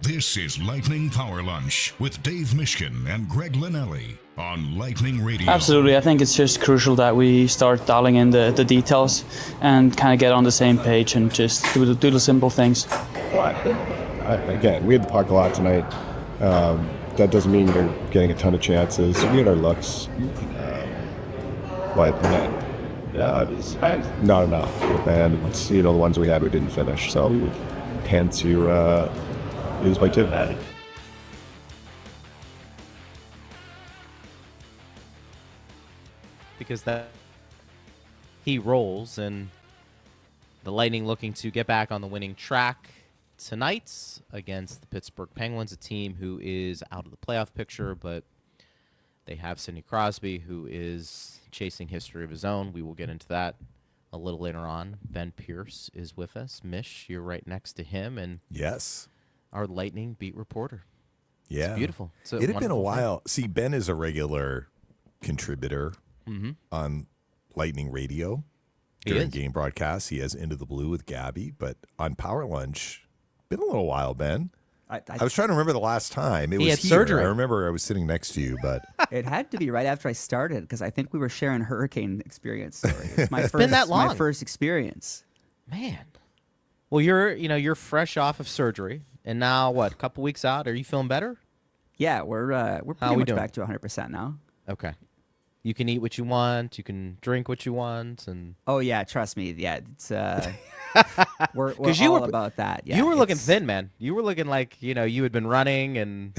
This is Lightning Power Lunch with Dave Mishkin and Greg Linnelli on Lightning Radio. Absolutely. I think it's just crucial that we start dialing in the details and kind of get on the same page and just do the simple things. Again, we had the puck a lot tonight. That doesn't mean you're getting a ton of chances. We had our looks, but not enough. And the ones we had, we didn't finish. So, hence you lose by 2. Because he rolls, and the Lightning looking to get back on the winning track tonight against the Pittsburgh Penguins, a team who is out of the playoff picture, but they have Sidney Crosby, who is chasing history of his own. We will get into that a little later on. Ben Pierce is with us. Mish, you're right next to him, and yes, our Lightning beat reporter. Yeah, it's beautiful. It had been a while. See, Ben is a regular contributor on Lightning Radio during game broadcasts. He has Into the Blue with Gabby, but on Power Lunch, been a little while, Ben. I was trying to remember the last time. He had surgery. I remember I was sitting next to you, but it had to be right after I started because I think we were sharing hurricane experience stories. It's been that long. My first experience. Man. Well, you're fresh off of surgery, and now what? A couple weeks out. Are you feeling better? Yeah, we're pretty much back to 100% now. Okay. You can eat what you want. You can drink what you want, and oh yeah, trust me. Yeah, it's we're all about that. Yeah, you were looking thin, man. You were looking like you had been running, and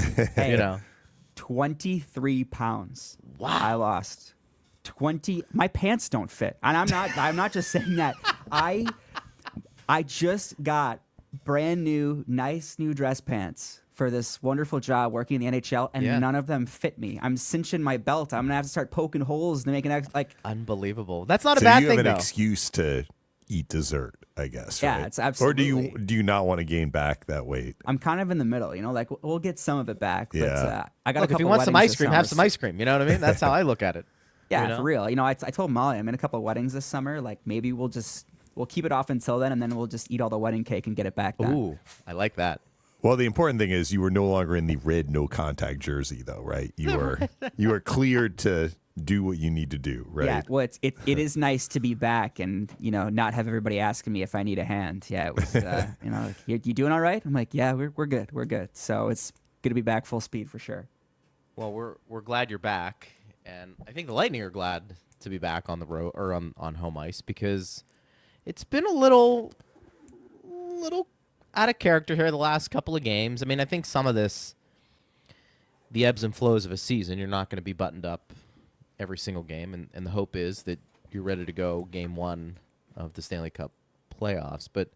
23 pounds. Wow, I lost 20. My pants don't fit, and I'm not just saying that. I just got brand new, nice new dress pants for this wonderful job working in the NHL, and none of them fit me. I'm cinching my belt. I'm gonna have to start poking holes to make an unbelievable. That's not a bad thing, though. So you have an excuse to eat dessert, I guess. Yeah, right? It's absolutely. Or do you not want to gain back that weight? I'm kind of in the middle. We'll get some of it back. Yeah. But I got a couple. If you want some ice cream, have some ice cream. You know what I mean? That's how I look at it. Yeah, for real. I told Molly I'm in a couple of weddings this summer. Like maybe we'll keep it off until then, and then we'll just eat all the wedding cake and get it back then. Ooh, I like that. Well, the important thing is you were no longer in the red no contact jersey, though, right? You were cleared to do what you need to do, right? Yeah. Well, it is nice to be back and not have everybody asking me if I need a hand. Yeah. It was like, you doing all right? I'm like, yeah, we're good. So it's gonna be back full speed for sure. Well, we're glad you're back, and I think the Lightning are glad to be back on the road or on home ice because it's been a little out of character here the last couple of games. I mean, I think some of this, the ebbs and flows of a season, you're not going to be buttoned up every single game, and the hope is that you're ready to go game 1 of the Stanley Cup playoffs. But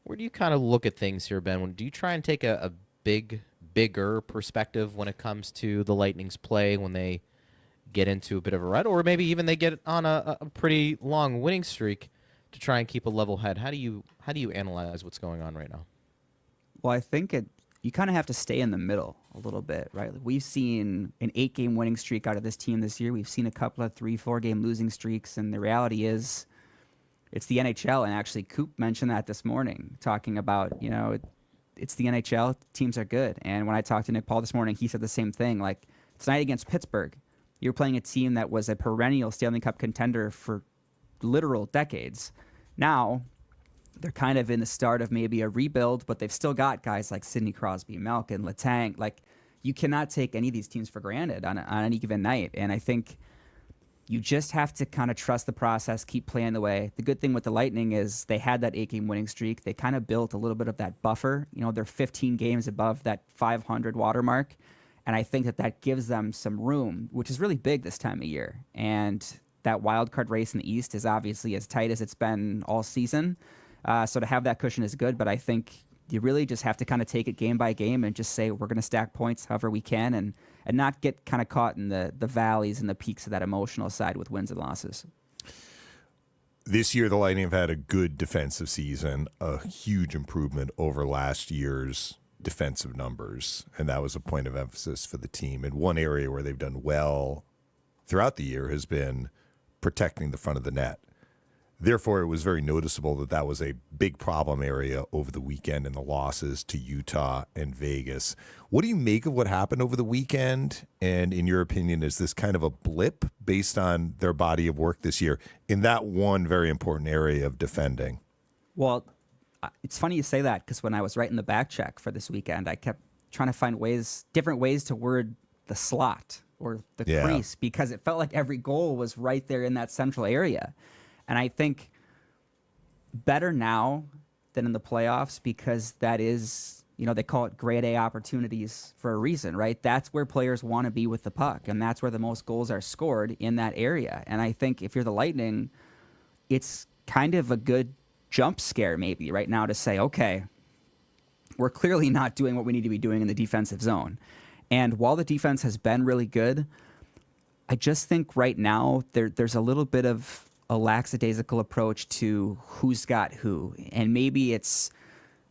where do you kind of look at things here, Ben? Do you try and take a bigger perspective when it comes to the Lightning's play when they get into a bit of a rut, or maybe even they get on a pretty long winning streak to try and keep a level head? How do you analyze what's going on right now? Well, I think you kind of have to stay in the middle a little bit, right? Like we've seen an 8-game winning streak out of this team this year. We've seen a couple of 3-4 game losing streaks, and the reality is it's the NHL. And actually, Coop mentioned that this morning, talking about, it's the NHL. Teams are good. And when I talked to Nick Paul this morning, he said the same thing. Like tonight against Pittsburgh, you're playing a team that was a perennial Stanley Cup contender for literal decades. Now, they're kind of in the start of maybe a rebuild, but they've still got guys like Sidney Crosby, Malkin, Letang. Like, you cannot take any of these teams for granted on any given night. And I think you just have to kind of trust the process, keep playing the way. The good thing with the Lightning is they had that 8-game winning streak. They kind of built a little bit of that buffer. They're 15 games above that 500 watermark. And I think that gives them some room, which is really big this time of year. And that wild card race in the East is obviously as tight as it's been all season. So to have that cushion is good, but I think you really just have to kind of take it game by game and just say we're going to stack points however we can and not get kind of caught in the valleys and the peaks of that emotional side with wins and losses. This year, the Lightning have had a good defensive season, a huge improvement over last year's defensive numbers, and that was a point of emphasis for the team. And one area where they've done well throughout the year has been protecting the front of the net. Therefore, it was very noticeable that that was a big problem area over the weekend in the losses to Utah and Vegas. What do you make of what happened over the weekend? And in your opinion, is this kind of a blip based on their body of work this year in that one very important area of defending? Well, it's funny you say that, because when I was writing the back check for this weekend, I kept trying to find different ways to word the slot or the crease, because it felt like every goal was right there in that central area. And I think better now than in the playoffs, because that is, they call it grade A opportunities for a reason, right? That's where players want to be with the puck, and that's where the most goals are scored, in that area. And I think if you're the Lightning, it's kind of a good jump scare maybe right now to say, okay, we're clearly not doing what we need to be doing in the defensive zone. And while the defense has been really good, I just think right now there's a little bit of a lackadaisical approach to who's got who. And maybe it's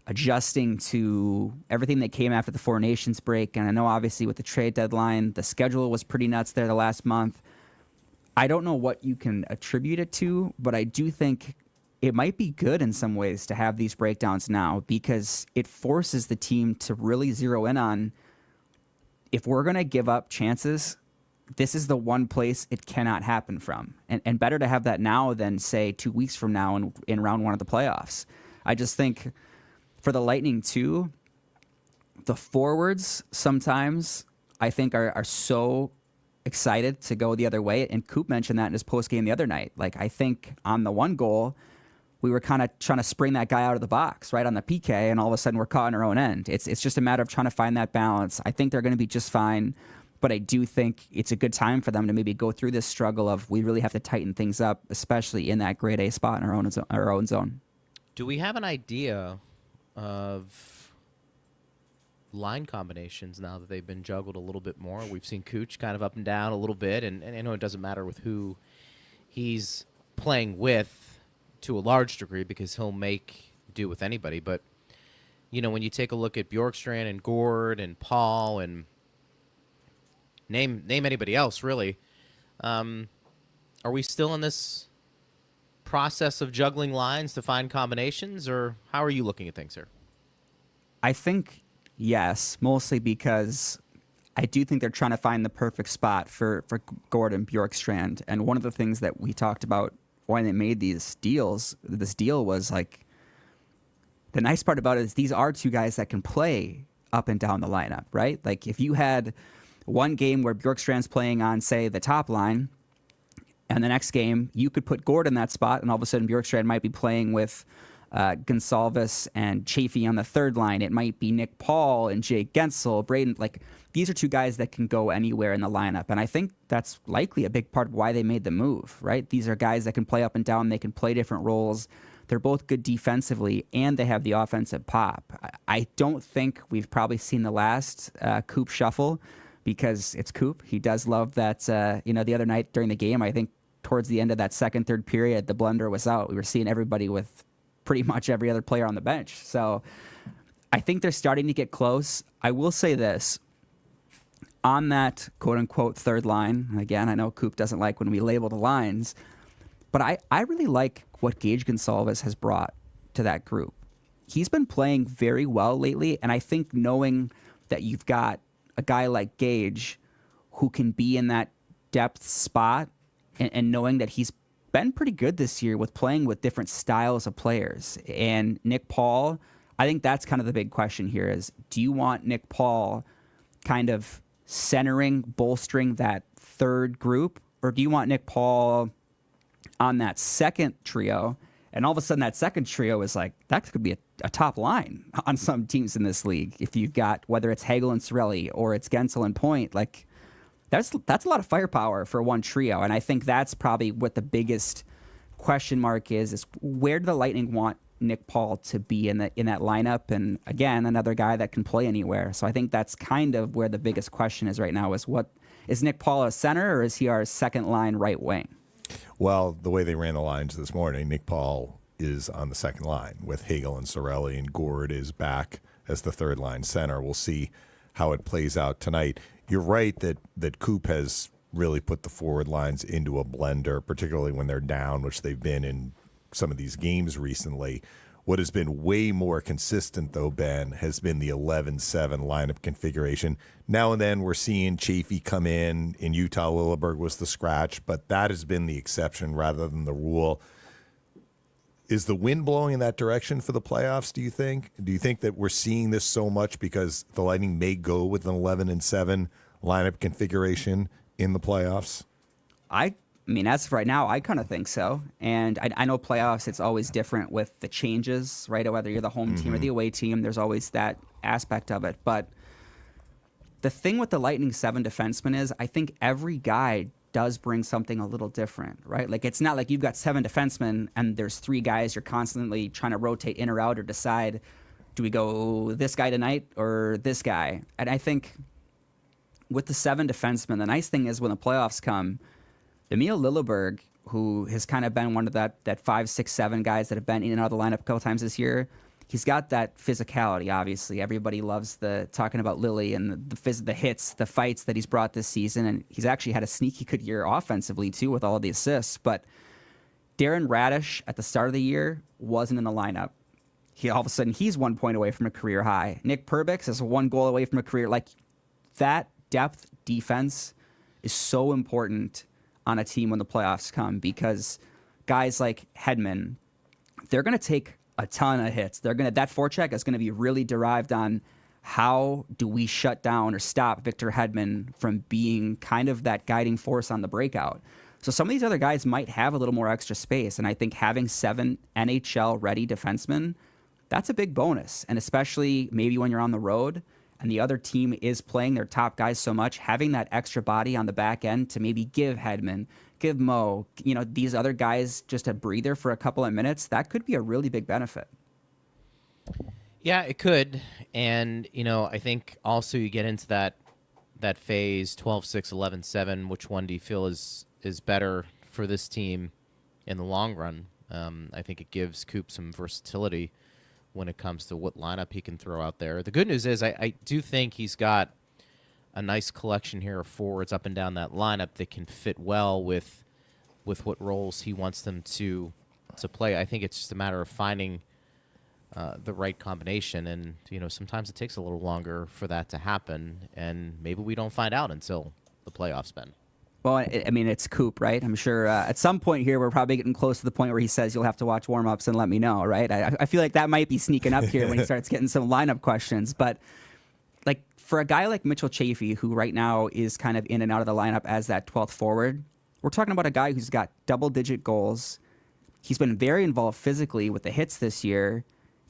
adjusting to everything that came after the Four Nations break. And I know obviously with the trade deadline, the schedule was pretty nuts there the last month. I don't know what you can attribute it to, but I do think it might be good in some ways to have these breakdowns now, because it forces the team to really zero in on, if we're going to give up chances, this is the one place it cannot happen from. And better to have that now than, say, 2 weeks from now in round one of the playoffs. I just think for the Lightning, too, the forwards sometimes, I think, are so excited to go the other way. And Coop mentioned that in his postgame the other night. Like, I think on the one goal, we were kind of trying to spring that guy out of the box right on the PK, and all of a sudden we're caught in our own end. It's just a matter of trying to find that balance. I think they're going to be just fine. But I do think it's a good time for them to maybe go through this struggle of, we really have to tighten things up, especially in that grade A spot in our own zone. Do we have an idea of line combinations now that they've been juggled a little bit more? We've seen Cooch kind of up and down a little bit, and I know it doesn't matter with who he's playing with to a large degree, because he'll make do with anybody. But, when you take a look at Bjorkstrand and Gord and Paul and Name anybody else, really. Are we still in this process of juggling lines to find combinations, or how are you looking at things here? I think yes, mostly because I do think they're trying to find the perfect spot for Gordon Bjorkstrand. And one of the things that we talked about when they made this deal was, like, the nice part about it is these are two guys that can play up and down the lineup, right? Like, if you had one game where Bjorkstrand's playing on, say, the top line, and the next game you could put Gord in that spot, and all of a sudden Bjorkstrand might be playing with Gonsalves and Chafee on the third line. It might be Nick Paul and Jake Gensel, Braden. Like, these are two guys that can go anywhere in the lineup, and I think that's likely a big part of why they made the move, right? These are guys that can play up and down. They can play different roles. They're both good defensively, and they have the offensive pop. I don't think we've probably seen the last Coop shuffle, because it's Coop. He does love that, the other night during the game, I think towards the end of that second, third period, the blender was out. We were seeing everybody with pretty much every other player on the bench. So I think they're starting to get close. I will say this. On that quote-unquote third line, again, I know Coop doesn't like when we label the lines, but I really like what Gage Gonsalves has brought to that group. He's been playing very well lately, and I think knowing that you've got a guy like Gage who can be in that depth spot, and knowing that he's been pretty good this year with playing with different styles of players. And Nick Paul, I think that's kind of the big question here is, do you want Nick Paul kind of centering, bolstering that third group, or do you want Nick Paul on that second trio? And all of a sudden that second trio is like, that could be a top line on some teams in this league. If you've got, whether it's Hagel and Cirelli or it's Gensel and Point, like that's a lot of firepower for one trio. And I think that's probably what the biggest question mark is where do the Lightning want Nick Paul to be in that lineup? And again, another guy that can play anywhere. So I think that's kind of where the biggest question is right now is, what is Nick Paul a center, or is he our second line right wing? Well, the way they ran the lines this morning, Nick Paul is on the second line with Hagel and Cirelli, and Gord is back as the third line center. We'll see how it plays out tonight. You're right that Coop has really put the forward lines into a blender, particularly when they're down, which they've been in some of these games recently. What has been way more consistent, though, Ben, has been the 11-7 lineup configuration. Now and then we're seeing Chafee come in. In Utah, Lilleberg was the scratch, but that has been the exception rather than the rule. Is the wind blowing in that direction for the playoffs, do you think? Do you think that we're seeing this so much because the Lightning may go with an 11-7 lineup configuration in the playoffs? I mean, as of right now, I kind of think so. And I know playoffs, it's always different with the changes, right? Whether you're the home team or the away team, there's always that aspect of it. But the thing with the Lightning 7 defensemen is I think every guy does bring something a little different, right? Like, it's not like you've got 7 defensemen and there's 3 guys you're constantly trying to rotate in or out or decide, do we go this guy tonight or this guy? And I think with the 7 defensemen, the nice thing is when the playoffs come, Emil Lilleberg, who has kind of been one of that 5, 6, 7 guys that have been in and out of the lineup a couple times this year, he's got that physicality, obviously. Everybody loves talking about Lily and the hits, the fights that he's brought this season, and he's actually had a sneaky good year offensively, too, with all of the assists. But Darren Radish, at the start of the year, wasn't in the lineup. All of a sudden, he's 1 point away from a career high. Nick Perbix is 1 goal away from a career. Like, that depth defense is so important on a team when the playoffs come, because guys like Hedman, they're going to take a ton of hits. That forecheck is going to be really derived on how do we shut down or stop Victor Hedman from being kind of that guiding force on the breakout. So some of these other guys might have a little more extra space, and I think having 7 NHL-ready defensemen, that's a big bonus, and especially maybe when you're on the road and the other team is playing their top guys so much, having that extra body on the back end to maybe give Hedman, give Mo, these other guys just a breather for a couple of minutes, that could be a really big benefit. Yeah, it could. And, I think also you get into that phase, 12-6, 11-7, which one do you feel is better for this team in the long run? I think it gives Coop some versatility when it comes to what lineup he can throw out there. The good news is I do think he's got a nice collection here of forwards up and down that lineup that can fit well with what roles he wants them to play. I think it's just a matter of finding the right combination, and sometimes it takes a little longer for that to happen, and maybe we don't find out until the playoffs, Ben. Well, I mean, it's Coop, right? I'm sure at some point here we're probably getting close to the point where he says you'll have to watch warm-ups and let me know, right? I feel like that might be sneaking up here when he starts getting some lineup questions. But like for a guy like Mitchell Chafee, who right now is kind of in and out of the lineup as that 12th forward, we're talking about a guy who's got double-digit goals. He's been very involved physically with the hits this year,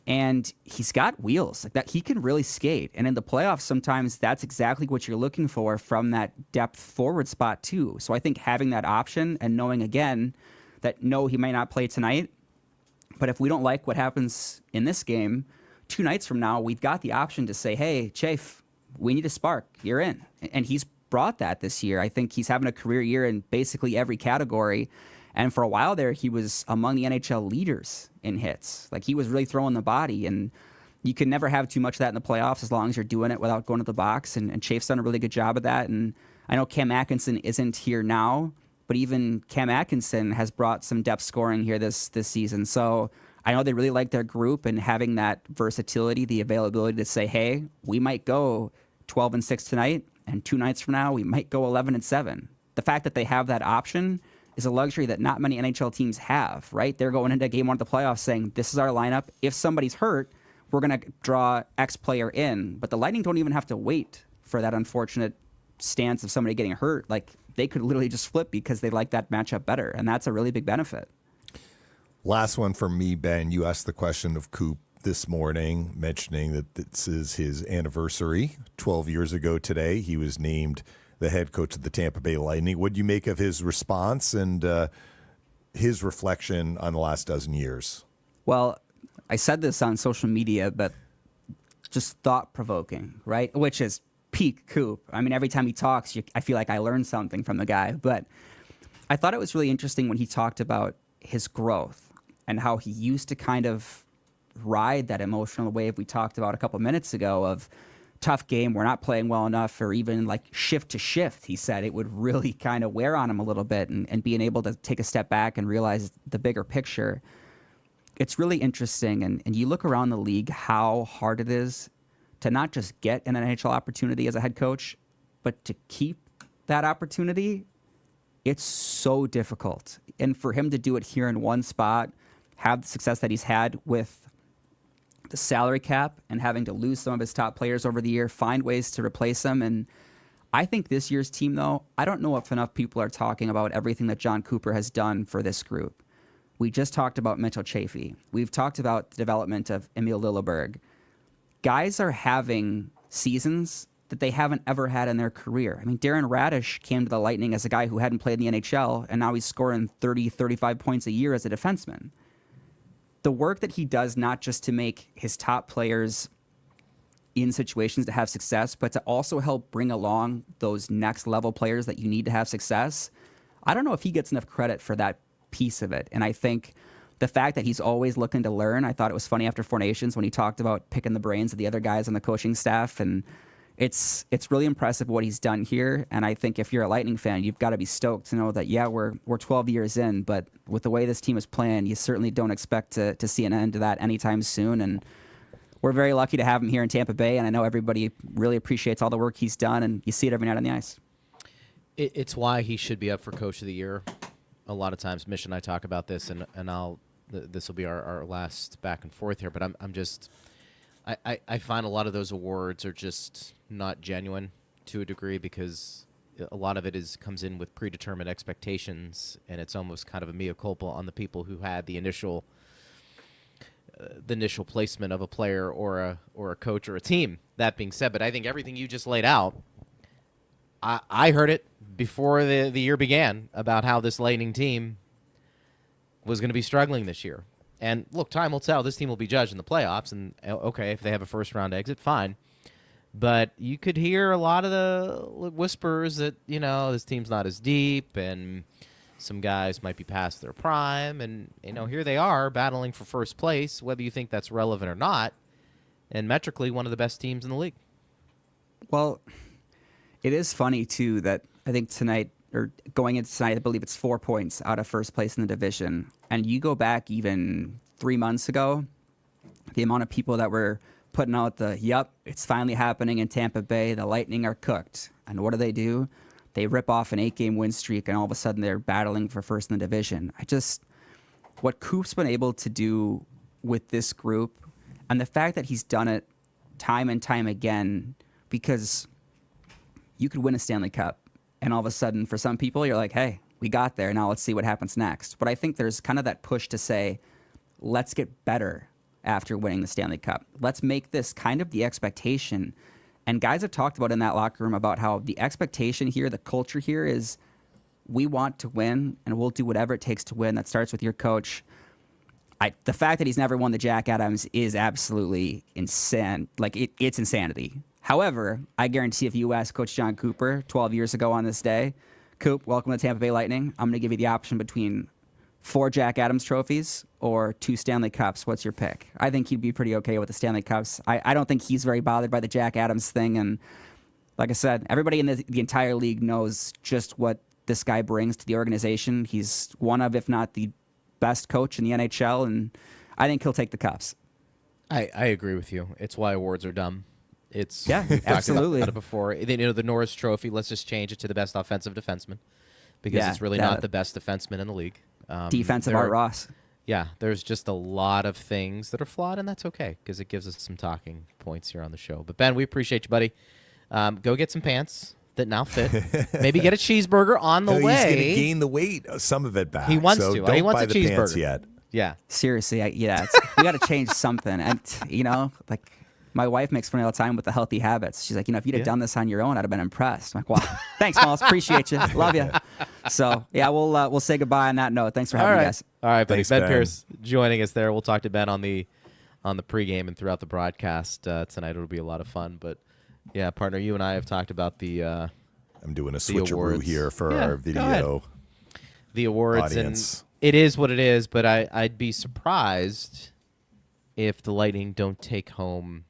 and he's got wheels like that. He can really skate, and in the playoffs, sometimes that's exactly what you're looking for from that depth forward spot too. So I think having that option and knowing again that no, he may not play tonight, but if we don't like what happens in this game, 2 nights from now, we've got the option to say, hey, Chafe, we need a spark. You're in, and he's brought that this year. I think he's having a career year in basically every category. And for a while there, he was among the NHL leaders in hits. Like, he was really throwing the body, and you can never have too much of that in the playoffs as long as you're doing it without going to the box. And Chafe's done a really good job of that. And I know Cam Atkinson isn't here now, but even Cam Atkinson has brought some depth scoring here this season. So I know they really like their group, and having that versatility, the availability to say, hey, we might go 12-6 tonight, and 2 nights from now, we might go 11-7. The fact that they have that option is a luxury that not many NHL teams have, right? They're going into game 1 of the playoffs saying, this is our lineup. If somebody's hurt, we're going to draw X player in. But the Lightning don't even have to wait for that unfortunate stance of somebody getting hurt. Like, they could literally just flip because they like that matchup better, and that's a really big benefit. Last one from me, Ben. You asked the question of Coop this morning, mentioning that this is his anniversary. 12 years ago today, he was named the head coach of the Tampa Bay Lightning. What do you make of his response and his reflection on the last dozen years? Well, I said this on social media, but just thought-provoking, right? Which is peak Coop. I mean, every time he talks, I feel like I learned something from the guy. But I thought it was really interesting when he talked about his growth and how he used to kind of ride that emotional wave we talked about a couple minutes ago of tough game, we're not playing well enough, or even like shift to shift. He said it would really kind of wear on him a little bit, and being able to take a step back and realize the bigger picture. it's really interesting. And you look around the league, how hard it is to not just get an NHL opportunity as a head coach, but to keep that opportunity. It's so difficult. And for him to do it here in one spot, have the success that he's had with the salary cap and having to lose some of his top players over the year, find ways to replace them. And I think this year's team, though, I don't know if enough people are talking about everything that John Cooper has done for this group. We just talked about Mitchell Chaffee. We've talked about the development of Emil Lilleberg. Guys are having seasons that they haven't ever had in their career. I mean, Darren Radish came to the Lightning as a guy who hadn't played in the NHL, and now he's scoring 30, 35 points a year as a defenseman. The work that he does, not just to make his top players in situations to have success, but to also help bring along those next level players that you need to have success. I don't know if he gets enough credit for that piece of it. And I think the fact that he's always looking to learn, I thought it was funny after Four Nations when he talked about picking the brains of the other guys on the coaching staff. And it's really impressive what he's done here. And I think if you're a Lightning fan, you've got to be stoked to know that, yeah, we're 12 years in, but with the way this team is playing, you certainly don't expect to see an end to that anytime soon. And we're very lucky to have him here in Tampa Bay, and I know everybody really appreciates all the work he's done, and you see it every night on the ice. It's why he should be up for Coach of the Year. A lot of times, Mish and I talk about this, and this will be our last back and forth here, but I find a lot of those awards are just not genuine to a degree, because a lot of it comes in with predetermined expectations, and it's almost kind of a mea culpa on the people who had the initial placement of a player or a coach or a team. That being said, but I think everything you just laid out, I heard it before the year began about how this Lightning team was going to be struggling this year. And look, time will tell. This team will be judged in the playoffs, and okay, if they have a first-round exit, fine. But you could hear a lot of the whispers that, this team's not as deep, and some guys might be past their prime, and here they are battling for first place, whether you think that's relevant or not, and metrically one of the best teams in the league. Well, it is funny too that I think tonight, or going into tonight, I believe it's 4 points out of first place in the division, and you go back even 3 months ago, the amount of people that were putting out it's finally happening in Tampa Bay, the Lightning are cooked. And what do? They rip off an 8-game win streak, and all of a sudden they're battling for first in the division. What Coop's been able to do with this group, and the fact that he's done it time and time again, because you could win a Stanley Cup, and all of a sudden for some people you're like, hey, we got there, now let's see what happens next. But I think there's kind of that push to say, let's get better after winning the Stanley Cup. Let's make this kind of the expectation. And guys have talked about in that locker room about how the expectation here, the culture here is we want to win and we'll do whatever it takes to win. That starts with your coach. The fact that he's never won the Jack Adams is absolutely insane. It's insanity. However, I guarantee if you ask Coach John Cooper 12 years ago on this day, Coop, welcome to Tampa Bay Lightning. I'm going to give you the option between 4 Jack Adams trophies or 2 Stanley Cups. What's your pick? I think he'd be pretty okay with the Stanley Cups. I don't think he's very bothered by the Jack Adams thing. And like I said, everybody in the entire league knows just what this guy brings to the organization. He's one of, if not the best coach in the NHL, and I think he'll take the Cups. I agree with you. It's why awards are dumb. We've absolutely. talked about it before. The Norris Trophy, let's just change it to the best offensive defenseman, because it's really not the best defenseman in the league. Defensive Art Ross. Yeah, there's just a lot of things that are flawed, and that's okay, because it gives us some talking points here on the show. But, Ben, we appreciate you, buddy. Go get some pants that now fit. Maybe get a cheeseburger on the way. He's going to gain the weight, some of it back. He wants so to. Don't he wants buy a the cheeseburger. pants yet. Yeah. Seriously, we got to change something. And, my wife makes fun of me all the time with the healthy habits. She's like, if you'd have done this on your own, I'd have been impressed. I'm like, wow, thanks, Miles. Appreciate you. Love you. So, yeah, we'll say goodbye on that note. Thanks for having me, guys. All right, buddy. Thanks, Ben Pierce joining us there. We'll talk to Ben on the pregame and throughout the broadcast tonight. It'll be a lot of fun. But, yeah, partner, you and I have talked about the I'm doing a switcheroo here for our video. The awards. Audience. And it is what it is, but I'd be surprised if the Lightning don't take home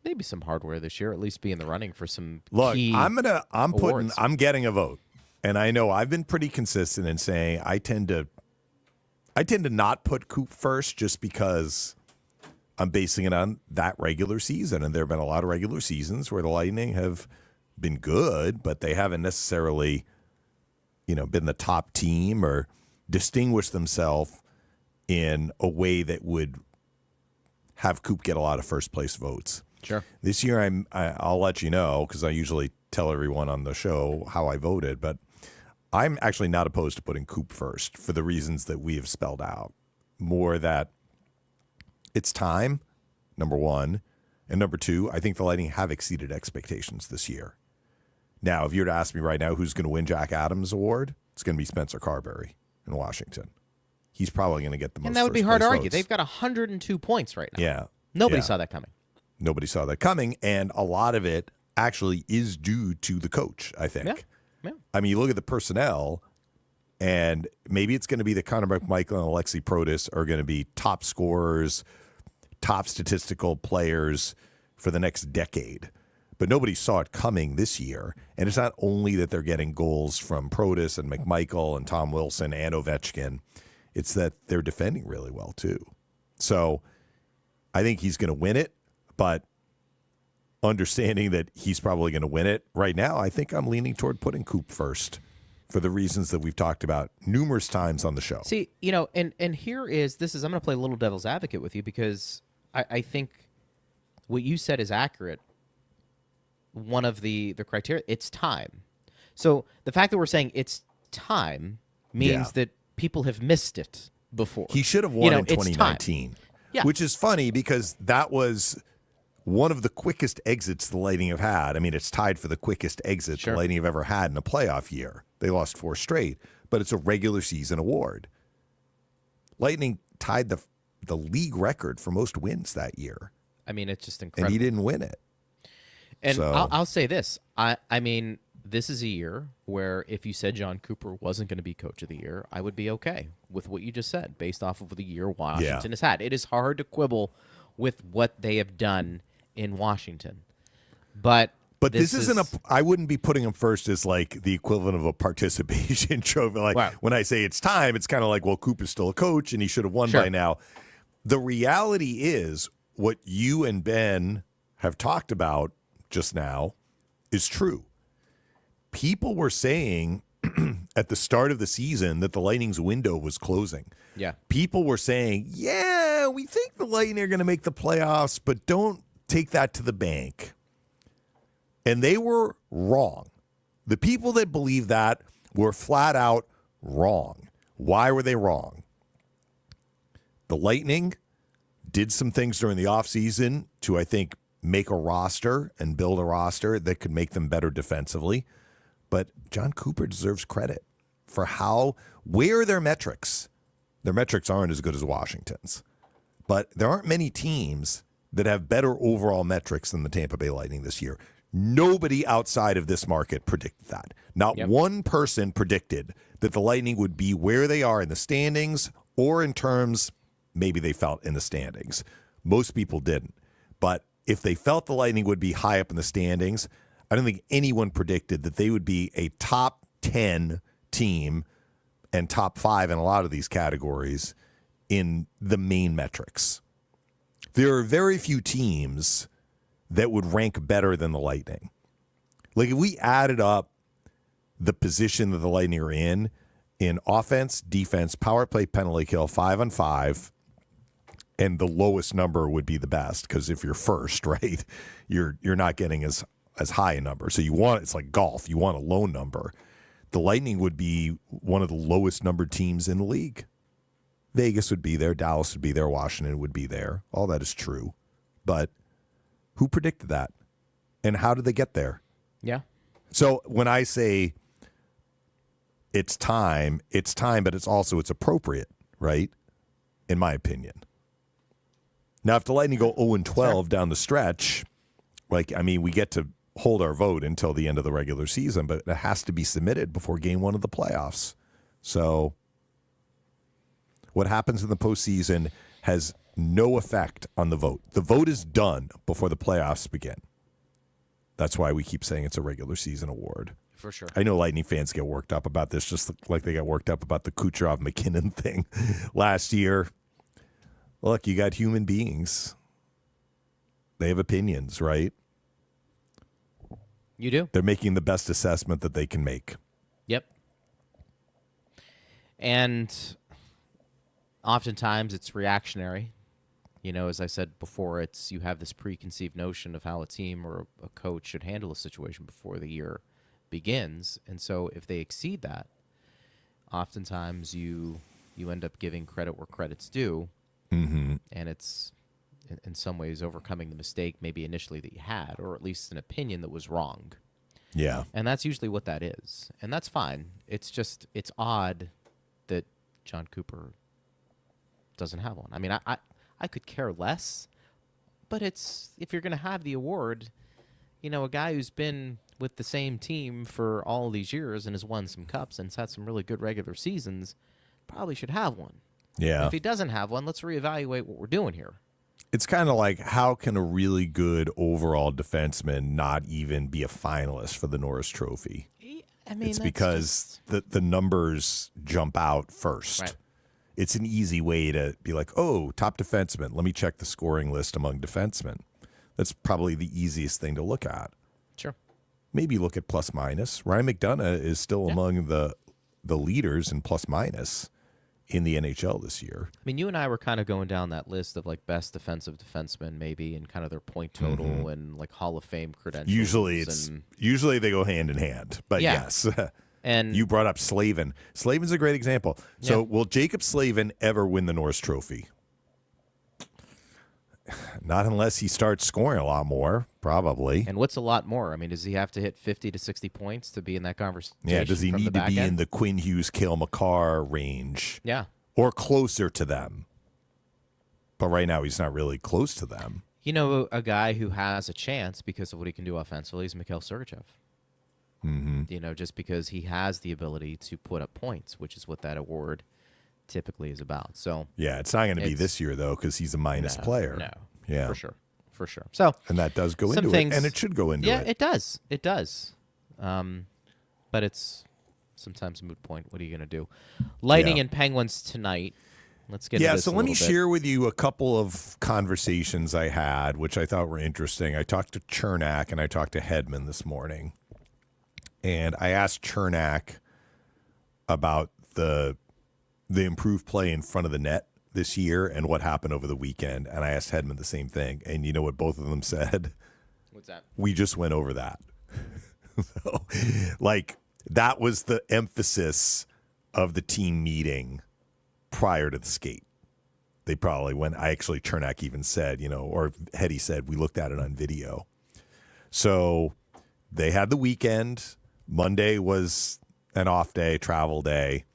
maybe some hardware this year, at least be in the running for some key awards. I'm getting a vote. And I know I've been pretty consistent in saying I tend to I tend to not put Coop first just because I'm basing it on that regular season. And there have been a lot of regular seasons where the Lightning have been good, but they haven't necessarily, been the top team or distinguished themselves in a way that would have Coop get a lot of first place votes. Sure. This year, I'll let you know, because I usually tell everyone on the show how I voted, but I'm actually not opposed to putting Coop first for the reasons that we have spelled out. More that it's time, number one, and number two, I think the Lightning have exceeded expectations this year. Now, if you were to ask me right now who's going to win Jack Adams Award, it's going to be Spencer Carberry in Washington. He's probably going to get the most. And that would be hard to argue. Votes. They've got 102 points right now. Yeah. Nobody saw that coming. Nobody saw that coming, and a lot of it actually is due to the coach, I think. Yeah. I mean, you look at the personnel, and maybe it's going to be that Connor McMichael and Alexi Protas are going to be top scorers, top statistical players for the next decade. But nobody saw it coming this year. And it's not only that they're getting goals from Protas and McMichael and Tom Wilson and Ovechkin. It's that they're defending really well, too. So I think he's going to win it. But understanding that he's probably going to win it right now, I think I'm leaning toward putting Coop first for the reasons that we've talked about numerous times on the show. See, and here is, I'm going to play a little devil's advocate with you because I think what you said is accurate. One of the criteria, it's time. So the fact that we're saying it's time means that people have missed it before. He should have won in 2019, which is funny because that was one of the quickest exits the Lightning have had. I mean, it's tied for the quickest exit the Lightning have ever had in a playoff year. They lost 4 straight, but it's a regular season award. Lightning tied the league record for most wins that year. I mean, it's just incredible. And he didn't win it. And So- I'll say this. I mean, this is a year where if you said John Cooper wasn't going to be coach of the year, I would be okay with what you just said based off of the year Washington has had. It is hard to quibble with what they have done in Washington. But this isn't I wouldn't be putting him first as like the equivalent of a participation trophy. Like when I say it's time, it's kind of like, well, Cooper's still a coach and he should have won by now. The reality is what you and Ben have talked about just now is true. People were saying at the start of the season that the Lightning's window was closing. Yeah. People were saying, yeah, we think the Lightning are going to make the playoffs, but don't take that to the bank. And they were wrong. The people that believed that were flat out wrong. Why were they wrong? The Lightning did some things during the offseason to, I think, make a roster and build a roster that could make them better defensively. But John Cooper deserves credit for where are their metrics? Their metrics aren't as good as Washington's. But there aren't many teams that have better overall metrics than the Tampa Bay Lightning this year. Nobody outside of this market predicted that. Not one person predicted that the Lightning would be where they are in the standings or in terms maybe they felt in the standings. Most people didn't. But if they felt the Lightning would be high up in the standings, I don't think anyone predicted that they would be a top 10 team and top 5 in a lot of these categories in the main metrics. There are very few teams that would rank better than the Lightning. Like if we added up the position that the Lightning are in offense, defense, power play, penalty kill, 5-on-5, and the lowest number would be the best because if you're first, right, you're not getting as high a number. So it's like golf. You want a low number. The Lightning would be one of the lowest numbered teams in the league. Vegas would be there. Dallas would be there. Washington would be there. All that is true. But who predicted that? And how did they get there? Yeah. So when I say it's time, but it's appropriate, right? In my opinion. Now, if the Lightning go 0-12 down the stretch, we get to hold our vote until the end of the regular season, but it has to be submitted before game 1 of the playoffs. So what happens in the postseason has no effect on the vote. The vote is done before the playoffs begin. That's why we keep saying it's a regular season award. For sure. I know Lightning fans get worked up about this, just like they got worked up about the Kucherov McKinnon thing last year. Look, you got human beings. They have opinions, right? You do. They're making the best assessment that they can make. Yep. And oftentimes it's reactionary. You know, as I said before, it's you have this preconceived notion of how a team or a coach should handle a situation before the year begins. And so if they exceed that, oftentimes you end up giving credit where credit's due. Mm-hmm. And it's in some ways overcoming the mistake maybe initially that you had, or at least an opinion that was wrong. Yeah. And that's usually what that is. And that's fine. It's just, it's odd that John Cooper doesn't have one. I mean, I could care less, but it's, if you're going to have the award, you know, a guy who's been with the same team for all these years and has won some cups and has had some really good regular seasons, probably should have one. Yeah. If he doesn't have one, let's reevaluate what we're doing here. It's kind of like, how can a really good overall defenseman not even be a finalist for the Norris Trophy? I mean, It's that's because just... the numbers jump out first. Right. It's an easy way to be like, oh, top defenseman. Let me check the scoring list among defensemen. That's probably the easiest thing to look at. Sure. Maybe look at plus minus. Ryan McDonough is still among the leaders in plus minus in the NHL this year. I mean, you and I were kind of going down that list of like best defensive defensemen, maybe, and kind of their point total and like Hall of Fame credentials. Usually they go hand in hand, but Yeah. yes. And You brought up Slavin. Slavin's a great example. So will Jacob Slavin ever win the Norris Trophy? Not unless he starts scoring a lot more, probably. and what's a lot more? I mean, does he have to hit 50 to 60 points to be in that conversation? Yeah, does he from need the to be back in end? the Quinn Hughes, Cale Makar range Yeah. or closer to them? But right now he's not really close to them. You know, a guy who has a chance because of what he can do offensively is Mikhail Sergachev. Mm-hmm. You know, just because he has the ability to put up points, which is what that award typically is about. So Yeah, it's not going to be It's- this year, though, because he's a minus player. No. Yeah. For sure. So And that does go some into things, it, and it should go into yeah, it. it does. It does. But it's sometimes a moot point. What are you going to do? Lightning Yeah. and Penguins tonight. Let's get Yeah, into this so a let me little bit. share with you a couple of conversations I had, which I thought were interesting. I talked to Chernak and I talked to Hedman this morning. And I asked Chernak about the improved play in front of the net this year and what happened over the weekend. And I asked Hedman the same thing. And you know what both of them said? What's that? We just went over that. So, like, that was the emphasis of the team meeting prior to the skate. They probably went, Chernak even said, you know, or Hetty said, we looked at it on video. So they had the weekend. Monday was an off day, travel day.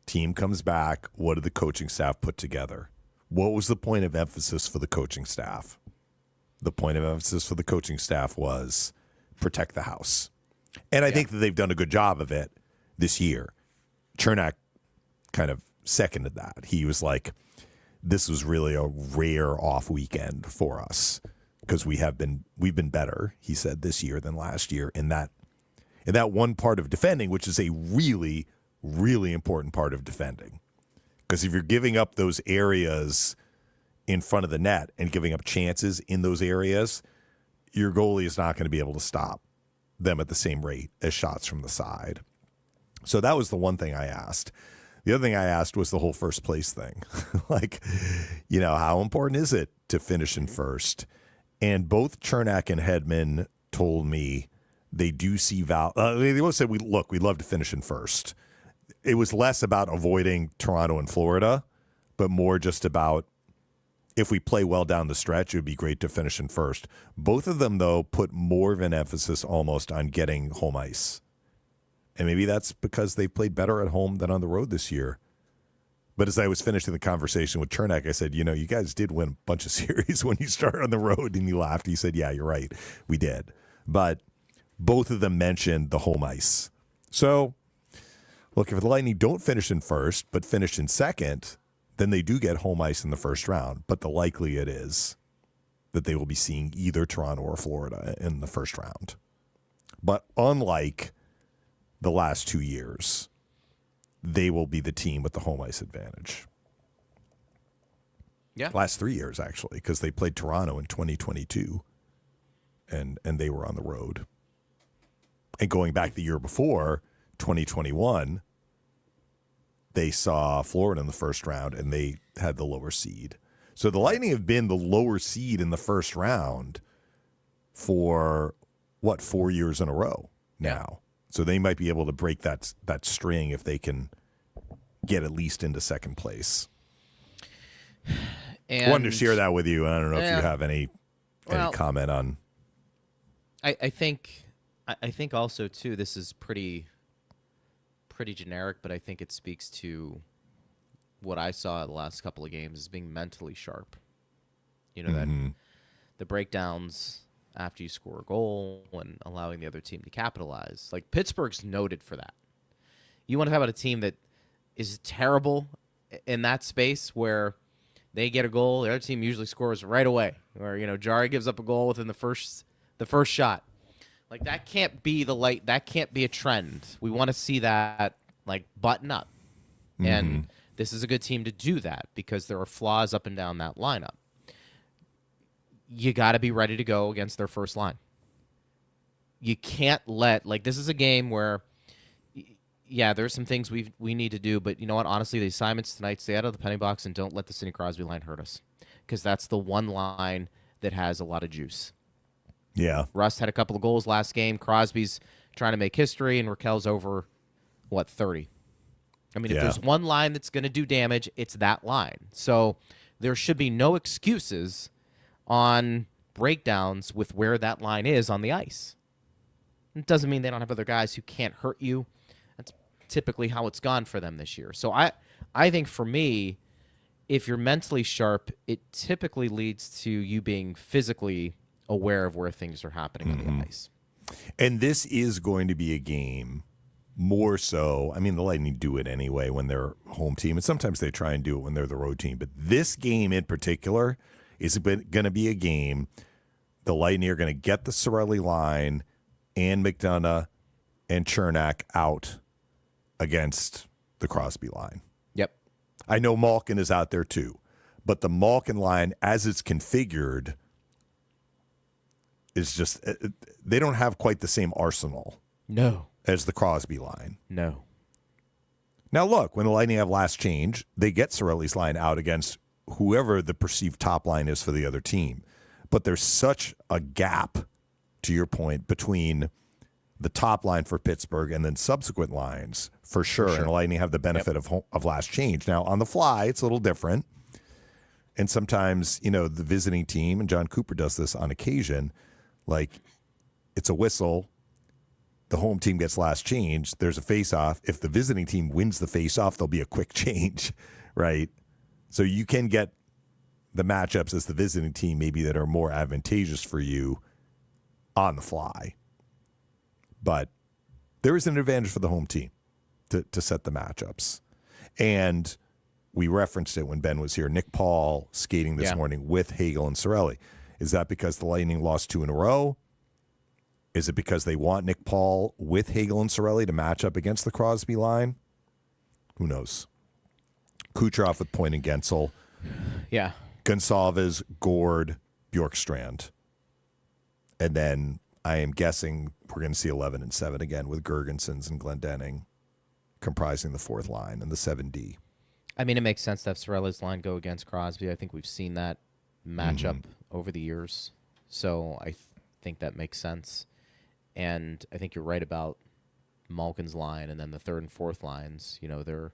Team comes back. What did the coaching staff put together? What was the point of emphasis for the coaching staff? The point of emphasis for the coaching staff was protect the house. And I think that they've done a good job of it this year. Chernak kind of seconded that. He was like, this was really a rare off weekend for us because we've been better, he said, this year than last year in that one part of defending, which is a really, really important part of defending. Because if you're giving up those areas in front of the net and giving up chances in those areas, your goalie is not going to be able to stop them at the same rate as shots from the side. So that was the one thing I asked. The other thing I asked was the whole first place thing. Like, you know, how important is it to finish in first? And both Chernak and Hedman told me they do see they both said, we'd love to finish in first. It was less about avoiding Toronto and Florida, but more just about if we play well down the stretch, it would be great to finish in first. Both of them, though, put more of an emphasis almost on getting home ice. And maybe that's because they've played better at home than on the road this year. But as I was finishing the conversation with Chernak, I said, you know, you guys did win a bunch of series when you started on the road. And he laughed. He said, yeah, you're right. We did. But both of them mentioned the home ice. So, look, if the Lightning don't finish in first, but finish in second, then they do get home ice in the first round. But the likely it is that they will be seeing either Toronto or Florida in the first round. But unlike the last 2 years, they will be the team with the home ice advantage. Yeah. Last 3 years, actually, because they played Toronto in 2022, and they were on the road. And going back the year before, 2021, they saw Florida in the first round, and they had the lower seed. So the Lightning have been the lower seed in the first round for, 4 years in a row now. So they might be able to break that string if they can get at least into second place. And Wanted to share that with you. I don't know if you have any comment on. I think also too, this is pretty generic, but I think it speaks to what I saw the last couple of games as being mentally sharp. You know, that the breakdowns after you score a goal and allowing the other team to capitalize. Like, Pittsburgh's noted for that. You want to talk about a team that is terrible in that space where they get a goal, the other team usually scores right away. Or, you know, Jari gives up a goal within the first shot. Like, that can't be that can't be a trend. We want to see that, like, button up. And this is a good team to do that because there are flaws up and down that lineup. You got to be ready to go against their first line. You can't this is a game where, yeah, there's some things we need to do, but you know what? Honestly, the assignments tonight, stay out of the penny box and don't let the Sidney Crosby line hurt us, because that's the one line that has a lot of juice. Yeah. Rust had a couple of goals last game. Crosby's trying to make history, and Raquel's over, 30? I mean, if there's one line that's going to do damage, it's that line. So there should be no excuses on breakdowns with where that line is on the ice. It doesn't mean they don't have other guys who can't hurt you. That's typically how it's gone for them this year. So I think for me, if you're mentally sharp, it typically leads to you being physically aware of where things are happening on the ice. And this is going to be a game more so. I mean, the Lightning do it anyway when they're home team, and sometimes they try and do it when they're the road team. But this game in particular is going to be a game the Lightning are going to get the Cirelli line and McDonough and Chernak out against the Crosby line. Yep. I know Malkin is out there too, but the Malkin line, as it's configured, is just, they don't have quite the same arsenal. No. As the Crosby line. No. Now look, when the Lightning have last change, they get Cirelli's line out against whoever the perceived top line is for the other team. But there's such a gap, to your point, between the top line for Pittsburgh and then subsequent lines, for sure. And the Lightning have the benefit of last change. Now, on the fly, it's a little different. And sometimes, you know, the visiting team, and John Cooper does this on occasion, like, it's a whistle, the home team gets last change, there's a face-off. If the visiting team wins the face-off, there'll be a quick change, right? So you can get the matchups as the visiting team maybe that are more advantageous for you on the fly. But there is an advantage for the home team to set the matchups. And we referenced it when Ben was here. Nick Paul skating this morning with Hagel and Cirelli. Is that because the Lightning lost 2 in a row? Is it because they want Nick Paul with Hagel and Cirelli to match up against the Crosby line? Who knows? Kucherov with Point and Gensel. Yeah. Gonsalves, Gord, Bjorkstrand. And then I am guessing we're going to see 11 and 7 again with Gergensons and Glendening comprising the fourth line and the 7D. I mean, it makes sense to have Cirelli's line go against Crosby. I think we've seen that matchup over the years. So I think that makes sense. And I think you're right about Malkin's line and then the third and fourth lines. You know, they're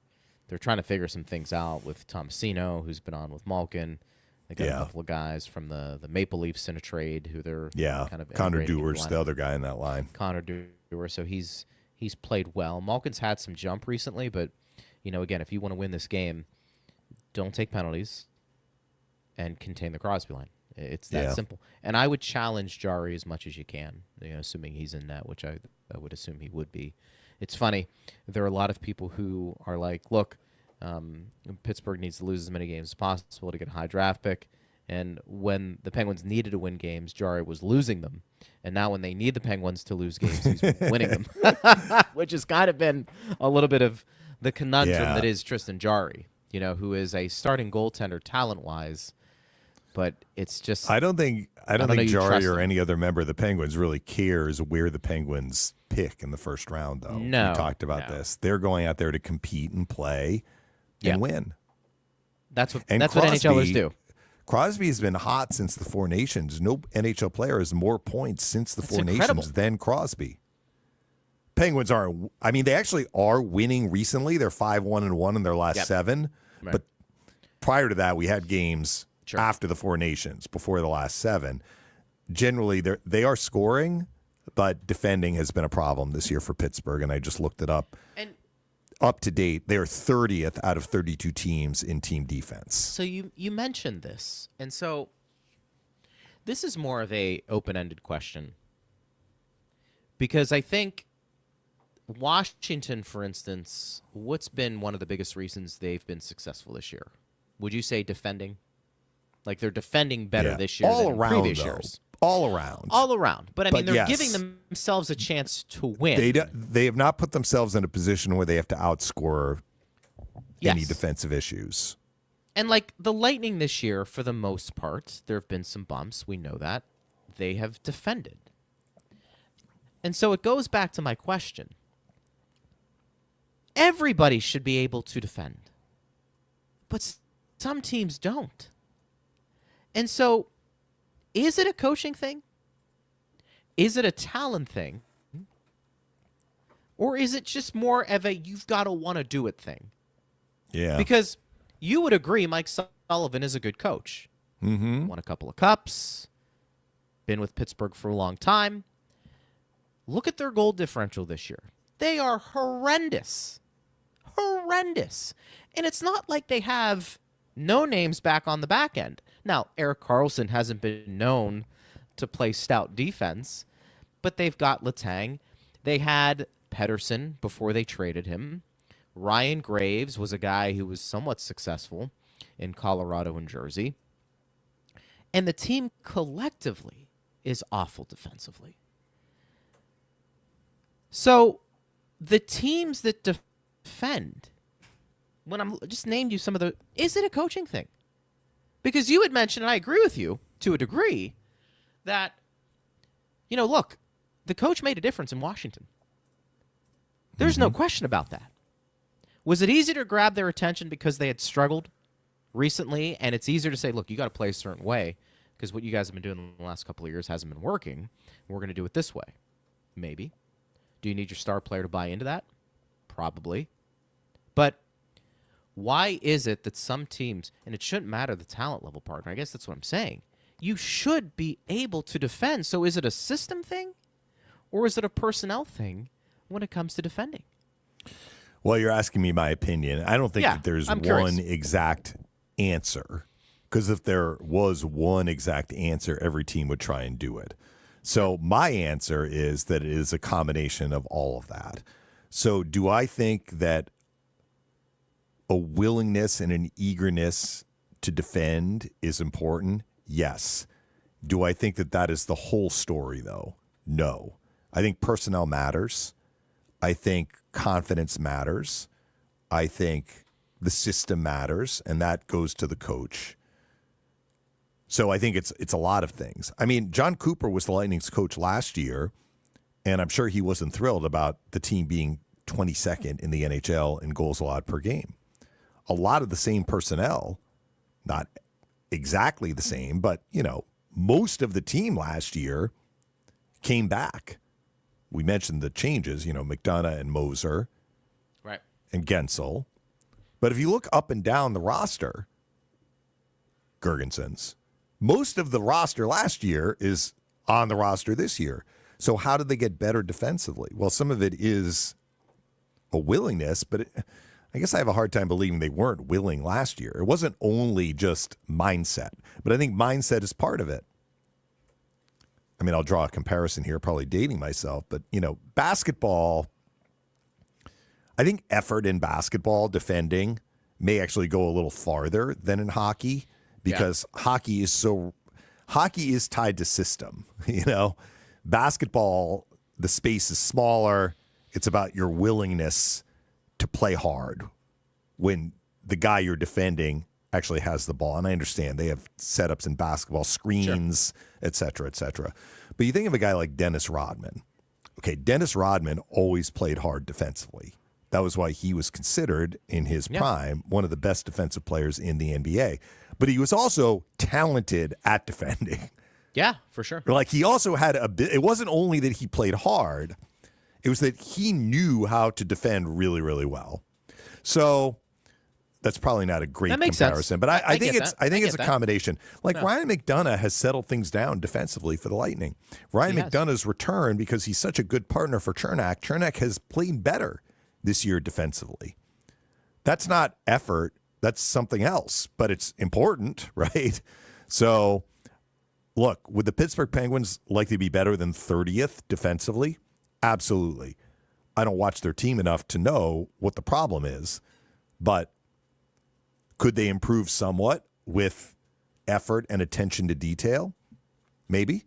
trying to figure some things out with Tomasino, who's been on with Malkin. They got a couple of guys from the Maple Leafs in a trade who they're kind of Connor Dewar's the other guy in that line. Connor Dewar, so he's played well. Malkin's had some jump recently, but you know, again, if you want to win this game, don't take penalties and contain the Crosby line. It's that simple. And I would challenge Jari as much as you can, you know, assuming he's in net, which I would assume he would be. It's funny. There are a lot of people who are like, look, Pittsburgh needs to lose as many games as possible to get a high draft pick. And when the Penguins needed to win games, Jari was losing them. And now when they need the Penguins to lose games, he's winning them, which has kind of been a little bit of the conundrum that is Tristan Jari, who is a starting goaltender talent-wise. But it's just I don't think Jari or him. any other member of the Penguins really cares where the Penguins pick in the first round, though. No, we talked about this. They're going out there to compete and play and win. That's what Crosby, NHLers do. Crosby has been hot since the Four Nations. No NHL player has more points since the Four Nations than Crosby. Penguins aren't. I mean, they actually are winning recently. They're 5-1-1 in their last 7. Right. But prior to that, we had games after the Four Nations, before the last 7. Generally, they are scoring, but defending has been a problem this year for Pittsburgh, and I just looked it up. And up to date, they're 30th out of 32 teams in team defense. So you mentioned this, and so this is more of a open-ended question, because I think Washington, for instance, what's been one of the biggest reasons they've been successful this year? Would you say defending? Like they're defending better this year than previous years. All around. But I mean, they're giving themselves a chance to win. They have not put themselves in a position where they have to outscore any defensive issues. And like the Lightning this year, for the most part, there have been some bumps. We know that. They have defended. And so it goes back to my question. Everybody should be able to defend. But some teams don't. And so, is it a coaching thing? Is it a talent thing? Or is it just more of a you've got to want to do it thing? Yeah. Because you would agree Mike Sullivan is a good coach. Mm-hmm. Won a couple of cups. Been with Pittsburgh for a long time. Look at their goal differential this year. They are horrendous. Horrendous. And it's not like they have no names back on the back end. Now, Erik Karlsson hasn't been known to play stout defense, but they've got Letang. They had Pettersson before they traded him. Ryan Graves was a guy who was somewhat successful in Colorado and Jersey. And the team collectively is awful defensively. So the teams that defend, when I'm just named you some of the, is it a coaching thing? Because you had mentioned, and I agree with you to a degree, that, look, the coach made a difference in Washington. There's no question about that. Was it easy to grab their attention because they had struggled recently, and it's easier to say, look, you got to play a certain way because what you guys have been doing in the last couple of years hasn't been working. We're going to do it this way. Maybe. Do you need your star player to buy into that? Probably. But why is it that some teams, and it shouldn't matter the talent level partner, I guess that's what I'm saying, you should be able to defend. So is it a system thing or is it a personnel thing when it comes to defending? Well, you're asking me my opinion. I don't think that there's one exact answer, because if there was one exact answer, every team would try and do it. So my answer is that it is a combination of all of that. So do I think that a willingness and an eagerness to defend is important? Yes. Do I think that that is the whole story, though? No. I think personnel matters. I think confidence matters. I think the system matters, and that goes to the coach. So I think it's a lot of things. I mean, John Cooper was the Lightning's coach last year, and I'm sure he wasn't thrilled about the team being 22nd in the NHL in goals allowed per game. A lot of the same personnel, not exactly the same, but, most of the team last year came back. We mentioned the changes, McDonough and Moser, right, and Gensel. But if you look up and down the roster, Gergensons, most of the roster last year is on the roster this year. So how did they get better defensively? Well, some of it is a willingness, but I guess I have a hard time believing they weren't willing last year. It wasn't only just mindset, but I think mindset is part of it. I mean, I'll draw a comparison here, probably dating myself, but, basketball, I think effort in basketball, defending, may actually go a little farther than in hockey because hockey is tied to system. Basketball, the space is smaller. It's about your willingness to play hard when the guy you're defending actually has the ball. And I understand they have setups in basketball, screens, et cetera, et cetera. But you think of a guy like Dennis Rodman. Okay, Dennis Rodman always played hard defensively. That was why he was considered in his prime one of the best defensive players in the NBA. But he was also talented at defending. Yeah, for sure. Like he also had a bit. It wasn't only that he played hard; it was that he knew how to defend really, really well. So that's probably not a great comparison, sense. but I think it's a that. combination. Like Ryan McDonagh has settled things down defensively for the Lightning. Ryan McDonagh's return, because he's such a good partner for Chernak. Chernak has played better this year defensively. That's not effort. That's something else, but it's important, right? So, look, would the Pittsburgh Penguins likely be better than 30th defensively? Absolutely. I don't watch their team enough to know what the problem is, but could they improve somewhat with effort and attention to detail? Maybe.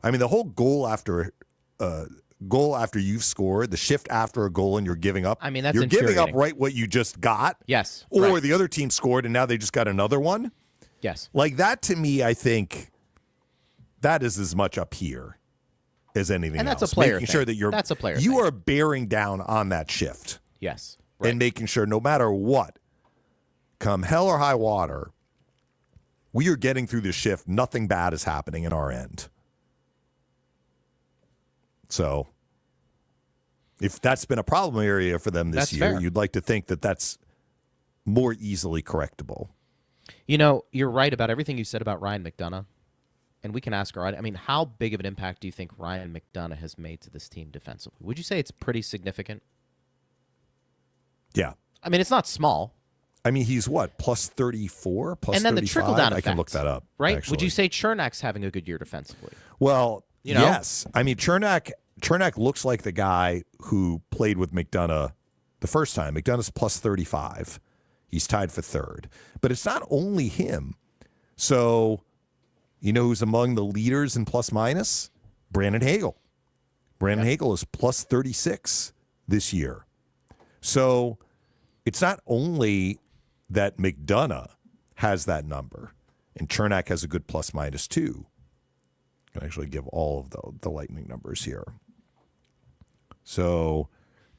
I mean, the whole goal after you've scored, the shift after a goal and you're giving up. I mean, that's you're giving up infuriating. right what you just got. Yes. Or right. the other team scored and now they just got another one. Yes. Like that to me, I think that is as much up here as anything And else. that's a player Making thing. sure that That's a player you thing. are bearing down on that shift. Yes. Right. And making sure no matter what, come hell or high water, we are getting through this shift. Nothing bad is happening in our end. So if that's been a problem area for them this That's year, fair. you'd like to think that that's more easily correctable. You're right about everything you said about Ryan McDonagh. And we can ask our audience, I mean, how big of an impact do you think Ryan McDonagh has made to this team defensively? Would you say it's pretty significant? Yeah. I mean, it's not small. I mean, he's what, plus 34, plus And then 35? the trickle-down effect. I can look that up, right? actually. Would you say Chernak's having a good year defensively? Well, You know? yes. I mean, Chernak looks like the guy who played with McDonagh the first time. McDonough's plus 35. He's tied for third. But it's not only him. So, you know who's among the leaders in plus minus? Brandon Hagel. Brandon Hagel is plus 36 this year. So it's not only that McDonagh has that number, and Chernak has a good plus minus too. I can actually give all of the Lightning numbers here. So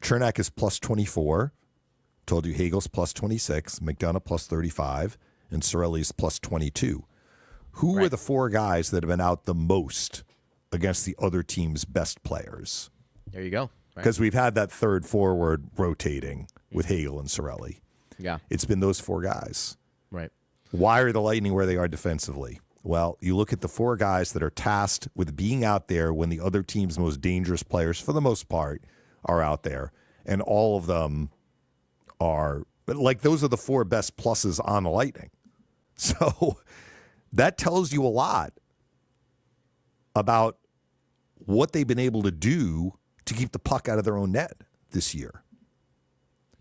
Chernak is plus 24. Told you Hagel's plus 26, McDonagh plus 35, and Cirelli's plus 22. Who are the four guys that have been out the most against the other team's best players? There you go. Because we've had that third forward rotating with Hagel and Cirelli. Yeah. It's been those four guys. Right. Why are the Lightning where they are defensively? Well, you look at the four guys that are tasked with being out there when the other team's most dangerous players, for the most part, are out there. And all of them are, like, those are the four best pluses on the Lightning. So that tells you a lot about what they've been able to do to keep the puck out of their own net this year.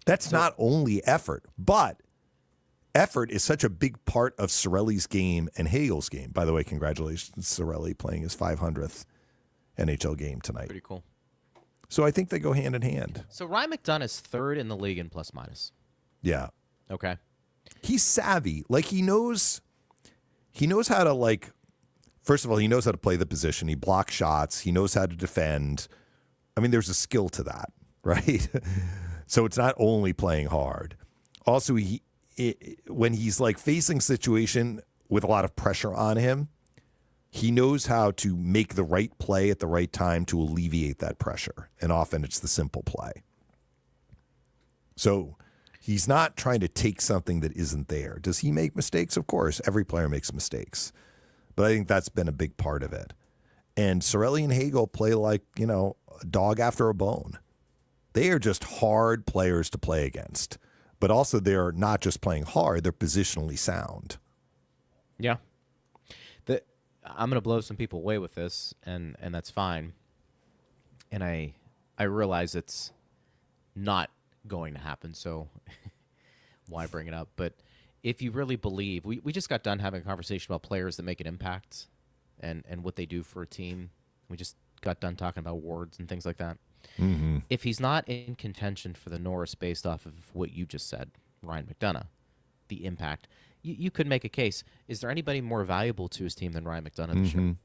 That's not only effort, but effort is such a big part of Cirelli's game and Hagel's game. By the way, congratulations, Cirelli, playing his 500th NHL game tonight. Pretty cool. So I think they go hand in hand. So Ryan McDonagh is third in the league in plus minus. Yeah. Okay. He's savvy. Like, he knows how to, like, first of all, he knows how to play the position. He blocks shots. He knows how to defend. I mean, there's a skill to that, right? So it's not only playing hard. Also, when he's like facing a situation with a lot of pressure on him, he knows how to make the right play at the right time to alleviate that pressure. And often it's the simple play. So he's not trying to take something that isn't there. Does he make mistakes? Of course. Every player makes mistakes. But I think that's been a big part of it. And Cirelli and Hagel play like, a dog after a bone. They are just hard players to play against. But also they're not just playing hard, they're positionally sound. Yeah. I'm going to blow some people away with this, and that's fine. And I realize it's not going to happen, so why bring it up? But if you really believe, we just got done having a conversation about players that make an impact and what they do for a team. We just got done talking about awards and things like that. Mm-hmm. If he's not in contention for the Norris based off of what you just said, Ryan McDonagh, the impact, you could make a case. Is there anybody more valuable to his team than Ryan McDonagh this year?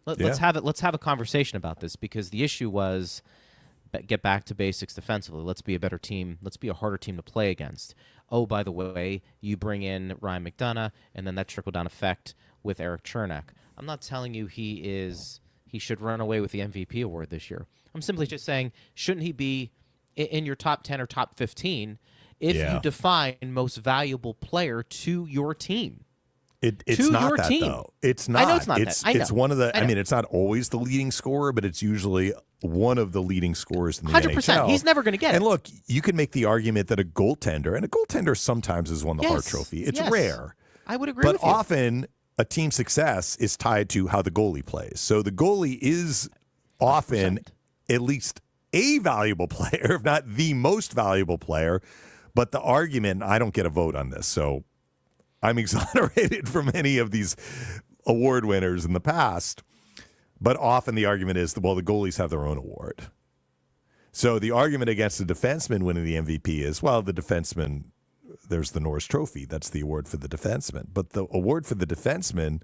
Let's have a conversation about this, because the issue was get back to basics defensively. Let's be a better team. Let's be a harder team to play against. Oh, by the way, you bring in Ryan McDonagh, and then that trickle-down effect with Eric Chernak. I'm not telling you he should run away with the MVP award this year. I'm simply just saying, shouldn't he be in your top 10 or top 15 if you define most valuable player to your team? It's not that, though. It's not. I know it's not that. I know. It's one of the. I know. mean, it's not always the leading scorer, but it's usually one of the leading scorers in the 100%. NHL. He's never going to get it. And look, you can make the argument that a goaltender sometimes has won the Hart Trophy. It's rare. I would agree with you. But often a team's success is tied to how the goalie plays. So the goalie is often 100%. At least a valuable player, if not the most valuable player. But the argument, I don't get a vote on this, so I'm exonerated from any of these award winners in the past. But often the argument is, well, the goalies have their own award. So the argument against the defenseman winning the MVP is, well, the defenseman, there's the Norris Trophy. That's the award for the defenseman. But the award for the defenseman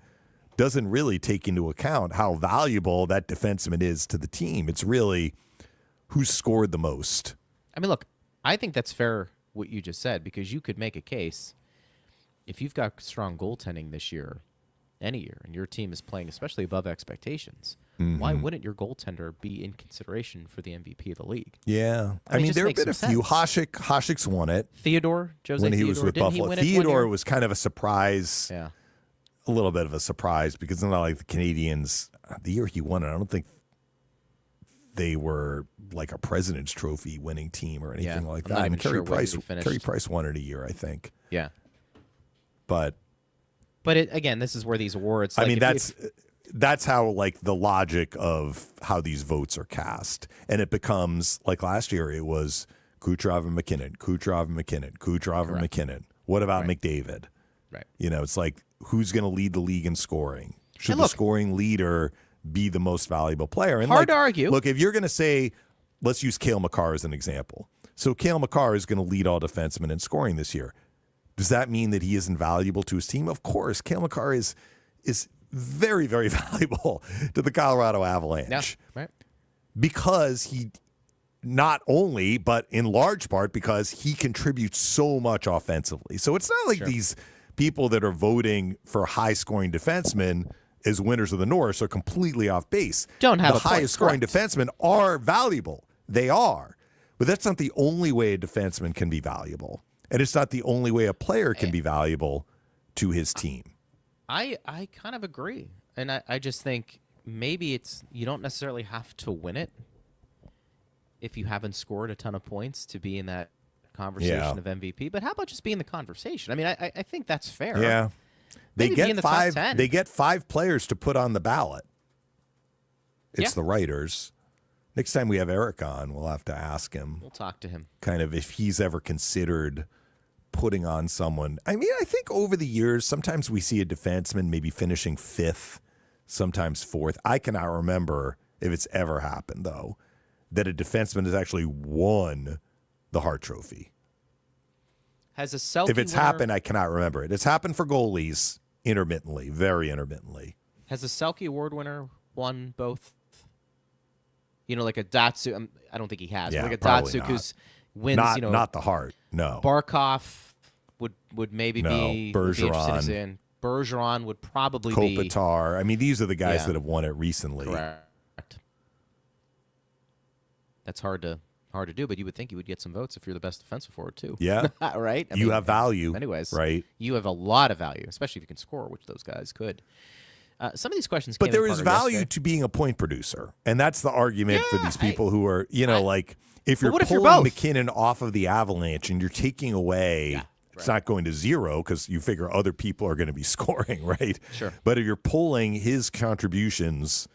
doesn't really take into account how valuable that defenseman is to the team. It's really who scored the most. I mean, look, I think that's fair what you just said, because you could make a case if you've got strong goaltending this year, any year, and your team is playing especially above expectations, why wouldn't your goaltender be in consideration for the MVP of the league? Yeah. I mean there have been a few. Hasek's won it. Theodore, Jose when he Theodore, was with didn't Buffalo. He win Theodore was kind of a surprise. Yeah. A little bit of a surprise, because it's not like the Canadians, the year he won it, I don't think they were like a President's Trophy winning team or anything like that. I'm not even Carey sure where Price, he finished. Carey Price won it a year, I think. Yeah. But again, this is where these awards. I mean, that's how like the logic of how these votes are cast, and it becomes like last year. It was Kucherov and McKinnon, Kucherov and McKinnon, Kucherov and McKinnon. What about McDavid? Right. You know, it's like, who's going to lead the league in scoring? Should the scoring leader be the most valuable player? And hard to argue. Look, if you're going to say, let's use Cale Makar as an example. So Cale Makar is going to lead all defensemen in scoring this year. Does that mean that he isn't valuable to his team? Of course. Cale Makar is very, very valuable to the Colorado Avalanche. Yeah, right. Because he not only, but in large part because he contributes so much offensively. So it's not like these people that are voting for high-scoring defensemen as winners of the Norris are completely off base. Don't have the highest-scoring defensemen are valuable. They are. But that's not the only way a defenseman can be valuable. And it's not the only way a player can be valuable to his team. I kind of agree. And I just think maybe you don't necessarily have to win it if you haven't scored a ton of points to be in that conversation of MVP. But how about just be in the conversation? I mean, I think that's fair. Yeah. Maybe be in the top 10. They get 5 players to put on the ballot. It's the writers. Next time we have Eric on, we'll have to ask him. We'll talk to him. Kind of if he's ever considered putting on someone. I mean, I think over the years, sometimes we see a defenseman maybe finishing 5th, sometimes 4th. I cannot remember if it's ever happened, though, that a defenseman has actually won the Hart Trophy. Has a Selke If it's happened, I cannot remember it. It's happened for goalies intermittently, very intermittently. Has a Selke Award winner won both? You know, like a Datsuk. I don't think he has. Yeah, but like a probably Datsuk not. who's wins. Not the Hart. No. Barkov would maybe No, be Bergeron. in. Bergeron would probably Kopitar. I mean, these are the guys that have won it recently. Correct. That's hard to do, but you would think you would get some votes if you're the best defensive forward too. Yeah. Right? You have value. Anyways. Right. You have a lot of value, especially if you can score, which those guys could. Some of these questions But came there in is Parker value yesterday. to being a point producer. And that's the argument for these people who are, like, if you're what if you're pulling both? McKinnon off of the Avalanche and you're taking away, it's not going to 0 because you figure other people are going to be scoring, right? Sure. But if you're pulling his contributions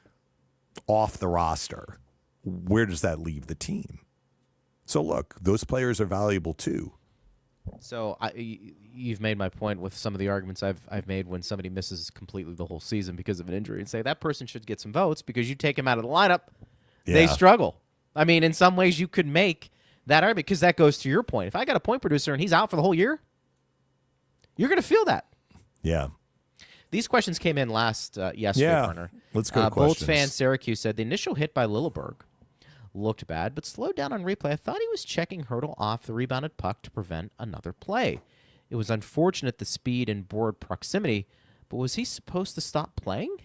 off the roster, where does that leave the team? So look, those players are valuable too. So you've made my point with some of the arguments I've made when somebody misses completely the whole season because of an injury, and say that person should get some votes because you take him out of the lineup, they struggle. I mean, in some ways you could make that argument because that goes to your point. If I got a point producer and he's out for the whole year, you're going to feel that. Yeah. These questions came in yesterday, partner. Let's go to questions. Bolts fan Syracuse said the initial hit by Littleberg looked bad, but slowed down on replay. I thought he was checking Hurdle off the rebounded puck to prevent another play. It was unfortunate the speed and board proximity, but was he supposed to stop playing?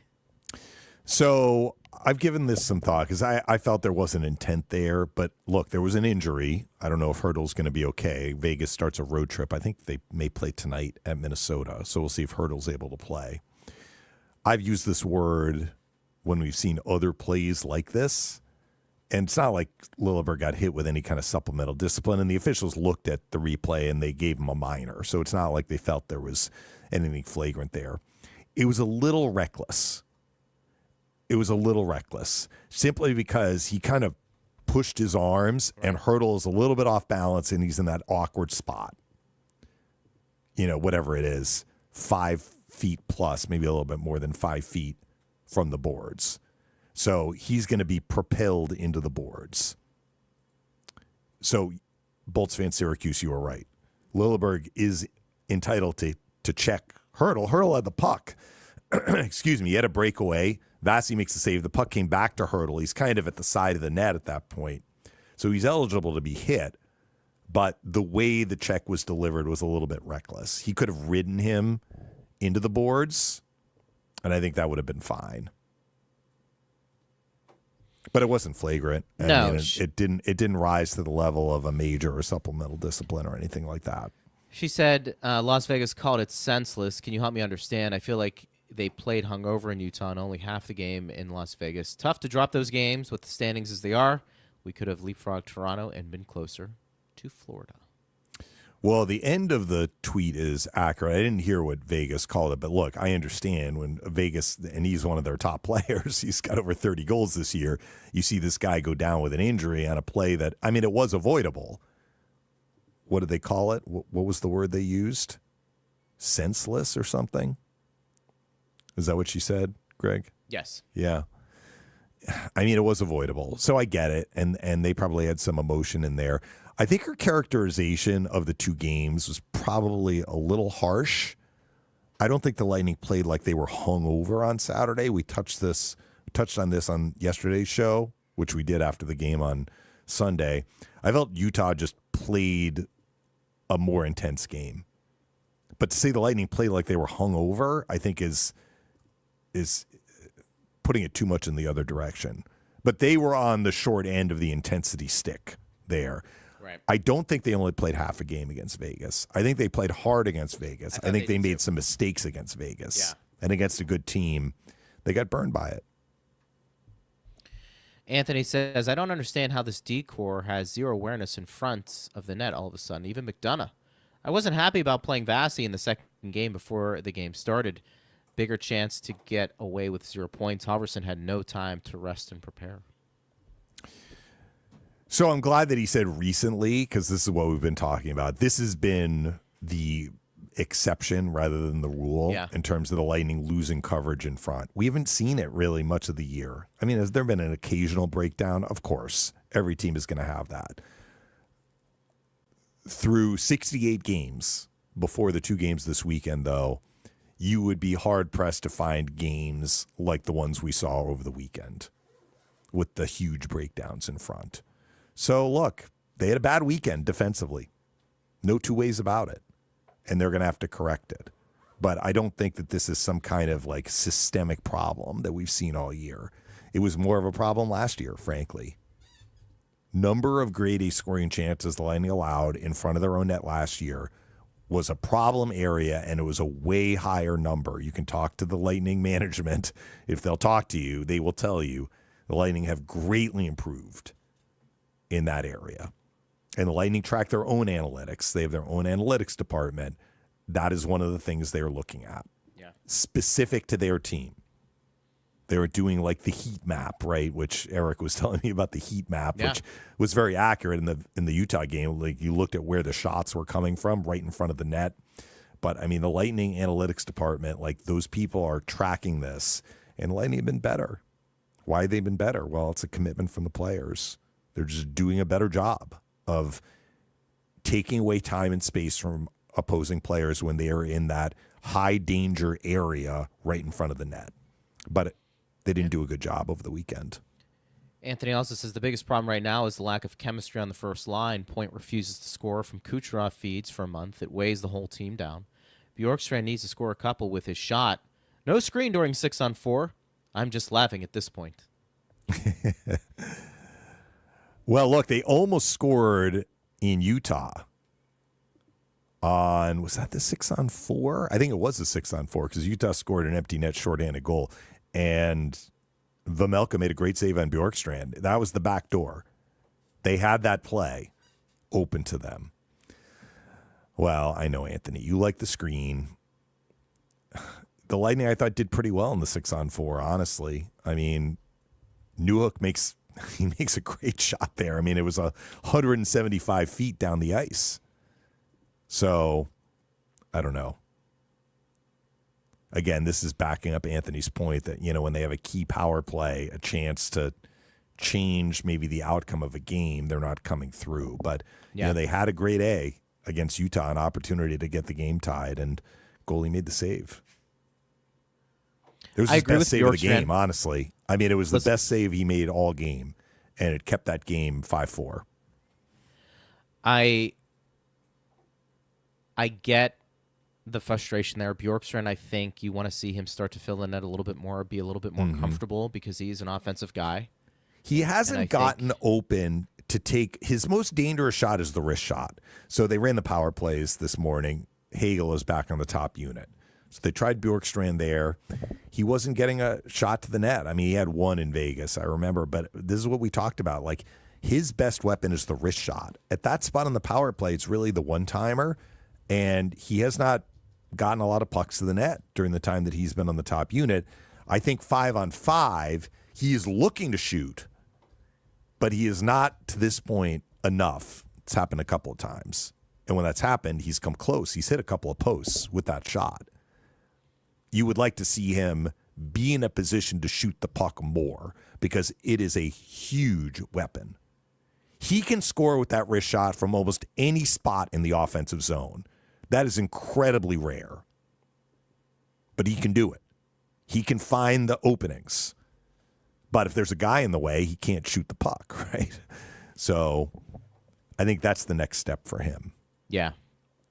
So I've given this some thought because I felt there wasn't intent there. But look, there was an injury. I don't know if Hurdle's going to be okay. Vegas starts a road trip. I think they may play tonight at Minnesota. So we'll see if Hurdle's able to play. I've used this word when we've seen other plays like this. And it's not like Littleberg got hit with any kind of supplemental discipline. And the officials looked at the replay and they gave him a minor. So it's not like they felt there was anything flagrant there. It was a little reckless. Simply because he kind of pushed his arms and Hurdle is a little bit off balance and he's in that awkward spot. Whatever it is, 5 feet plus, maybe a little bit more than 5 feet from the boards. So he's going to be propelled into the boards. So Bolts fan Syracuse, you were right. Littleberg is entitled to check Hurdle. Hurdle had the puck. Excuse me. He had a breakaway. Vasi makes the save. The puck came back to Hurdle. He's kind of at the side of the net at that point. So he's eligible to be hit. But the way the check was delivered was a little bit reckless. He could have ridden him into the boards, and I think that would have been fine. But it wasn't flagrant. It didn't rise to the level of a major or supplemental discipline or anything like that. She said Las Vegas called it senseless. Can you help me understand? I feel like they played hungover in Utah and only half the game in Las Vegas. Tough to drop those games with the standings as they are. We could have leapfrogged Toronto and been closer to Florida. Well, the end of the tweet is accurate. I didn't hear what Vegas called it, but look, I understand when Vegas, and he's one of their top players, he's got over 30 goals this year. You see this guy go down with an injury on a play that, it was avoidable. What did they call it? What was the word they used? Senseless or something? Is that what she said, Greg? Yes. Yeah. It was avoidable. So I get it. And they probably had some emotion in there. I think her characterization of the two games was probably a little harsh. I don't think the Lightning played like they were hungover on Saturday. We touched on this on yesterday's show, which we did after the game on Sunday. I felt Utah just played a more intense game. But to say the Lightning played like they were hungover, I think is putting it too much in the other direction. But they were on the short end of the intensity stick there. Right. I don't think they only played half a game against Vegas. I think they played hard against Vegas. I think they made some mistakes against Vegas. Yeah. And against a good team, they got burned by it. Anthony says, I don't understand how this D-core has zero awareness in front of the net all of a sudden. Even McDonough. I wasn't happy about playing Vasi in the second game before the game started. Bigger chance to get away with 0 points. Halverson had no time to rest and prepare. So I'm glad that he said recently, because this is what we've been talking about. This has been the exception rather than the rule in terms of the Lightning losing coverage in front. We haven't seen it really much of the year. Has there been an occasional breakdown? Of course. Every team is going to have that. Through 68 games before the 2 games this weekend, though, you would be hard-pressed to find games like the ones we saw over the weekend with the huge breakdowns in front. So, look, they had a bad weekend defensively. No two ways about it. And they're going to have to correct it. But I don't think that this is some kind of systemic problem that we've seen all year. It was more of a problem last year, frankly. Number of grade A scoring chances the Lightning allowed in front of their own net last year was a problem area, and it was a way higher number. You can talk to the Lightning management. If they'll talk to you, they will tell you the Lightning have greatly improved in that area. And the Lightning track their own analytics. They have their own analytics department. That is one of the things they're looking at, specific to their team. They were doing like the heat map, right? Which Eric was telling me about the heat map, Yeah. which was very accurate in the Utah game. Like you looked at where the shots were coming from, right in front of the net. But I mean, the Lightning analytics department, like those people are tracking this, and Lightning have been better. Why have they been better? Well, it's a commitment from the players. They're just doing a better job of taking away time and space from opposing players when they are in that high danger area right in front of the net. But they didn't do a good job over the weekend. Anthony also says the biggest problem right now is the lack of chemistry on the first line. Point refuses to score from Kucherov feeds for a month. It weighs the whole team down. Bjorkstrand needs to score a couple with his shot. No screen during 6-on-4. I'm just laughing at this point. Well, look, they almost scored in Utah on, was that the 6-on-4? I think it was the 6-on-4 because Utah scored an empty net shorthanded goal. And Vejmelka made a great save on Bjorkstrand. That was the back door. They had that play open to them. Well, I know, Anthony, you like the screen. The Lightning, I thought, did pretty well in the 6-on-4, honestly. I mean, Newhook makes a great shot there. I mean, it was 175 feet down the ice. So, I don't know. Again, this is backing up Anthony's point that, when they have a key power play, a chance to change maybe the outcome of a game, they're not coming through. But, they had a great A against Utah, an opportunity to get the game tied, and goalie made the save. It was his best save of the game, honestly. I mean, it was the best save he made all game, and it kept that game 5-4. I get the frustration there. Bjorkstrand, I think you want to see him start to fill the net a little bit more, be a little bit more comfortable because he's an offensive guy. He hasn't gotten open to take his most dangerous shot is the wrist shot. So they ran the power plays this morning. Hagel is back on the top unit. So they tried Bjorkstrand there. He wasn't getting a shot to the net. I mean, he had one in Vegas, I remember. But this is what we talked about. Like, his best weapon is the wrist shot. At that spot on the power play, it's really the one-timer. And he has not gotten a lot of pucks to the net during the time that he's been on the top unit. I think 5-on-5, he is looking to shoot. But he is not, to this point, enough. It's happened a couple of times. And when that's happened, he's come close. He's hit a couple of posts with that shot. You would like to see him be in a position to shoot the puck more because it is a huge weapon. He can score with that wrist shot from almost any spot in the offensive zone. That is incredibly rare. But he can do it. He can find the openings. But if there's a guy in the way, he can't shoot the puck, right? So I think that's the next step for him. Yeah,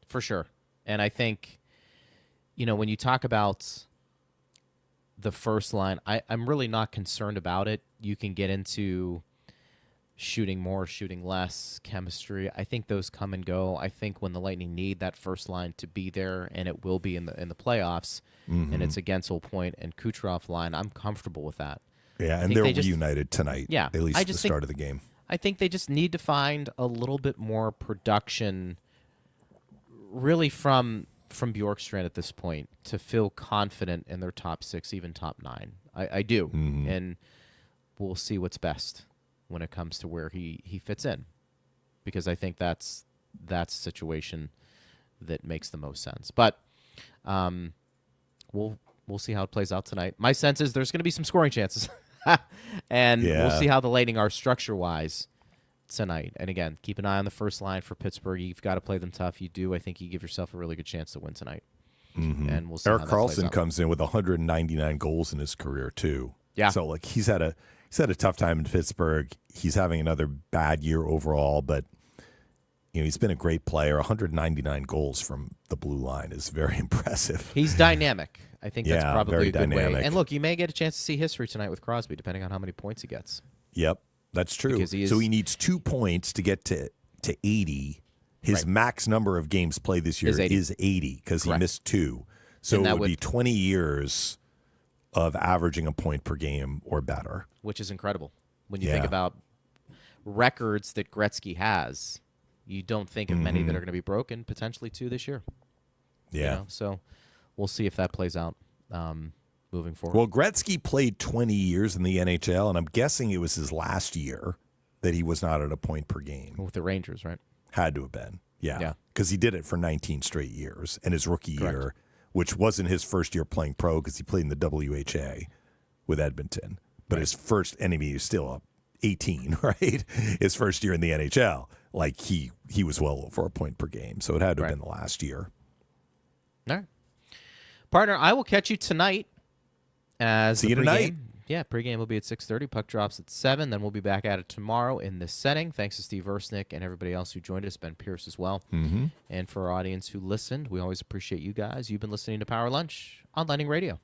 for sure. And I think, when you talk about the first line, I'm really not concerned about it. You can get into shooting more, shooting less, chemistry. I think those come and go. I think when the Lightning need that first line to be there, and it will be in the playoffs, and it's against Old Point and Kucherov line, I'm comfortable with that. Yeah, and they're reunited tonight. Yeah, at least at the start of the game. I think they just need to find a little bit more production, really from Bjorkstrand at this point, to feel confident in their top 6, even top 9. I do, and we'll see what's best when it comes to where he fits in, because I think that's a situation that makes the most sense. But we'll see how it plays out tonight. My sense is there's going to be some scoring chances. And we'll see how the Lightning are structure-wise tonight. And again, keep an eye on the first line for Pittsburgh. You've got to play them tough. You do. I think you give yourself a really good chance to win tonight. And we'll see. Erik how that plays Karlsson out. comes in with 199 goals in his career too. Yeah. So like he's had a tough time in Pittsburgh. He's having another bad year overall, but he's been a great player. 199 goals from the blue line is very impressive. He's dynamic. I think that's probably very a good dynamic. way. And look, you may get a chance to see history tonight with Crosby, depending on how many points he gets. Yep, that's true. So he needs 2 points to get to 80. His max number of games played this year is 80 because he missed 2. So it would be 20 years of averaging a point per game or better. Which is incredible. When you think about records that Gretzky has, you don't think of many that are going to be broken, potentially 2 this year. Yeah. So we'll see if that plays out. moving forward. Well, Gretzky played 20 years in the NHL, and I'm guessing it was his last year that he was not at a point per game. With the Rangers, right? Had to have been. Yeah. Yeah. Because he did it for 19 straight years. And his rookie Correct. year, which wasn't his first year playing pro because he played in the WHA with Edmonton. But his first enemy is still 18, right? His first year in the NHL, like he was well over a point per game. So it had to have been the last year. All right. Partner, I will catch you tonight. See you tonight. Yeah, pregame will be at 6:30. Puck drops at 7. Then we'll be back at it tomorrow in this setting. Thanks to Steve Versnick and everybody else who joined us, Ben Pierce as well. Mm-hmm. And for our audience who listened, we always appreciate you guys. You've been listening to Power Lunch on Lightning Radio.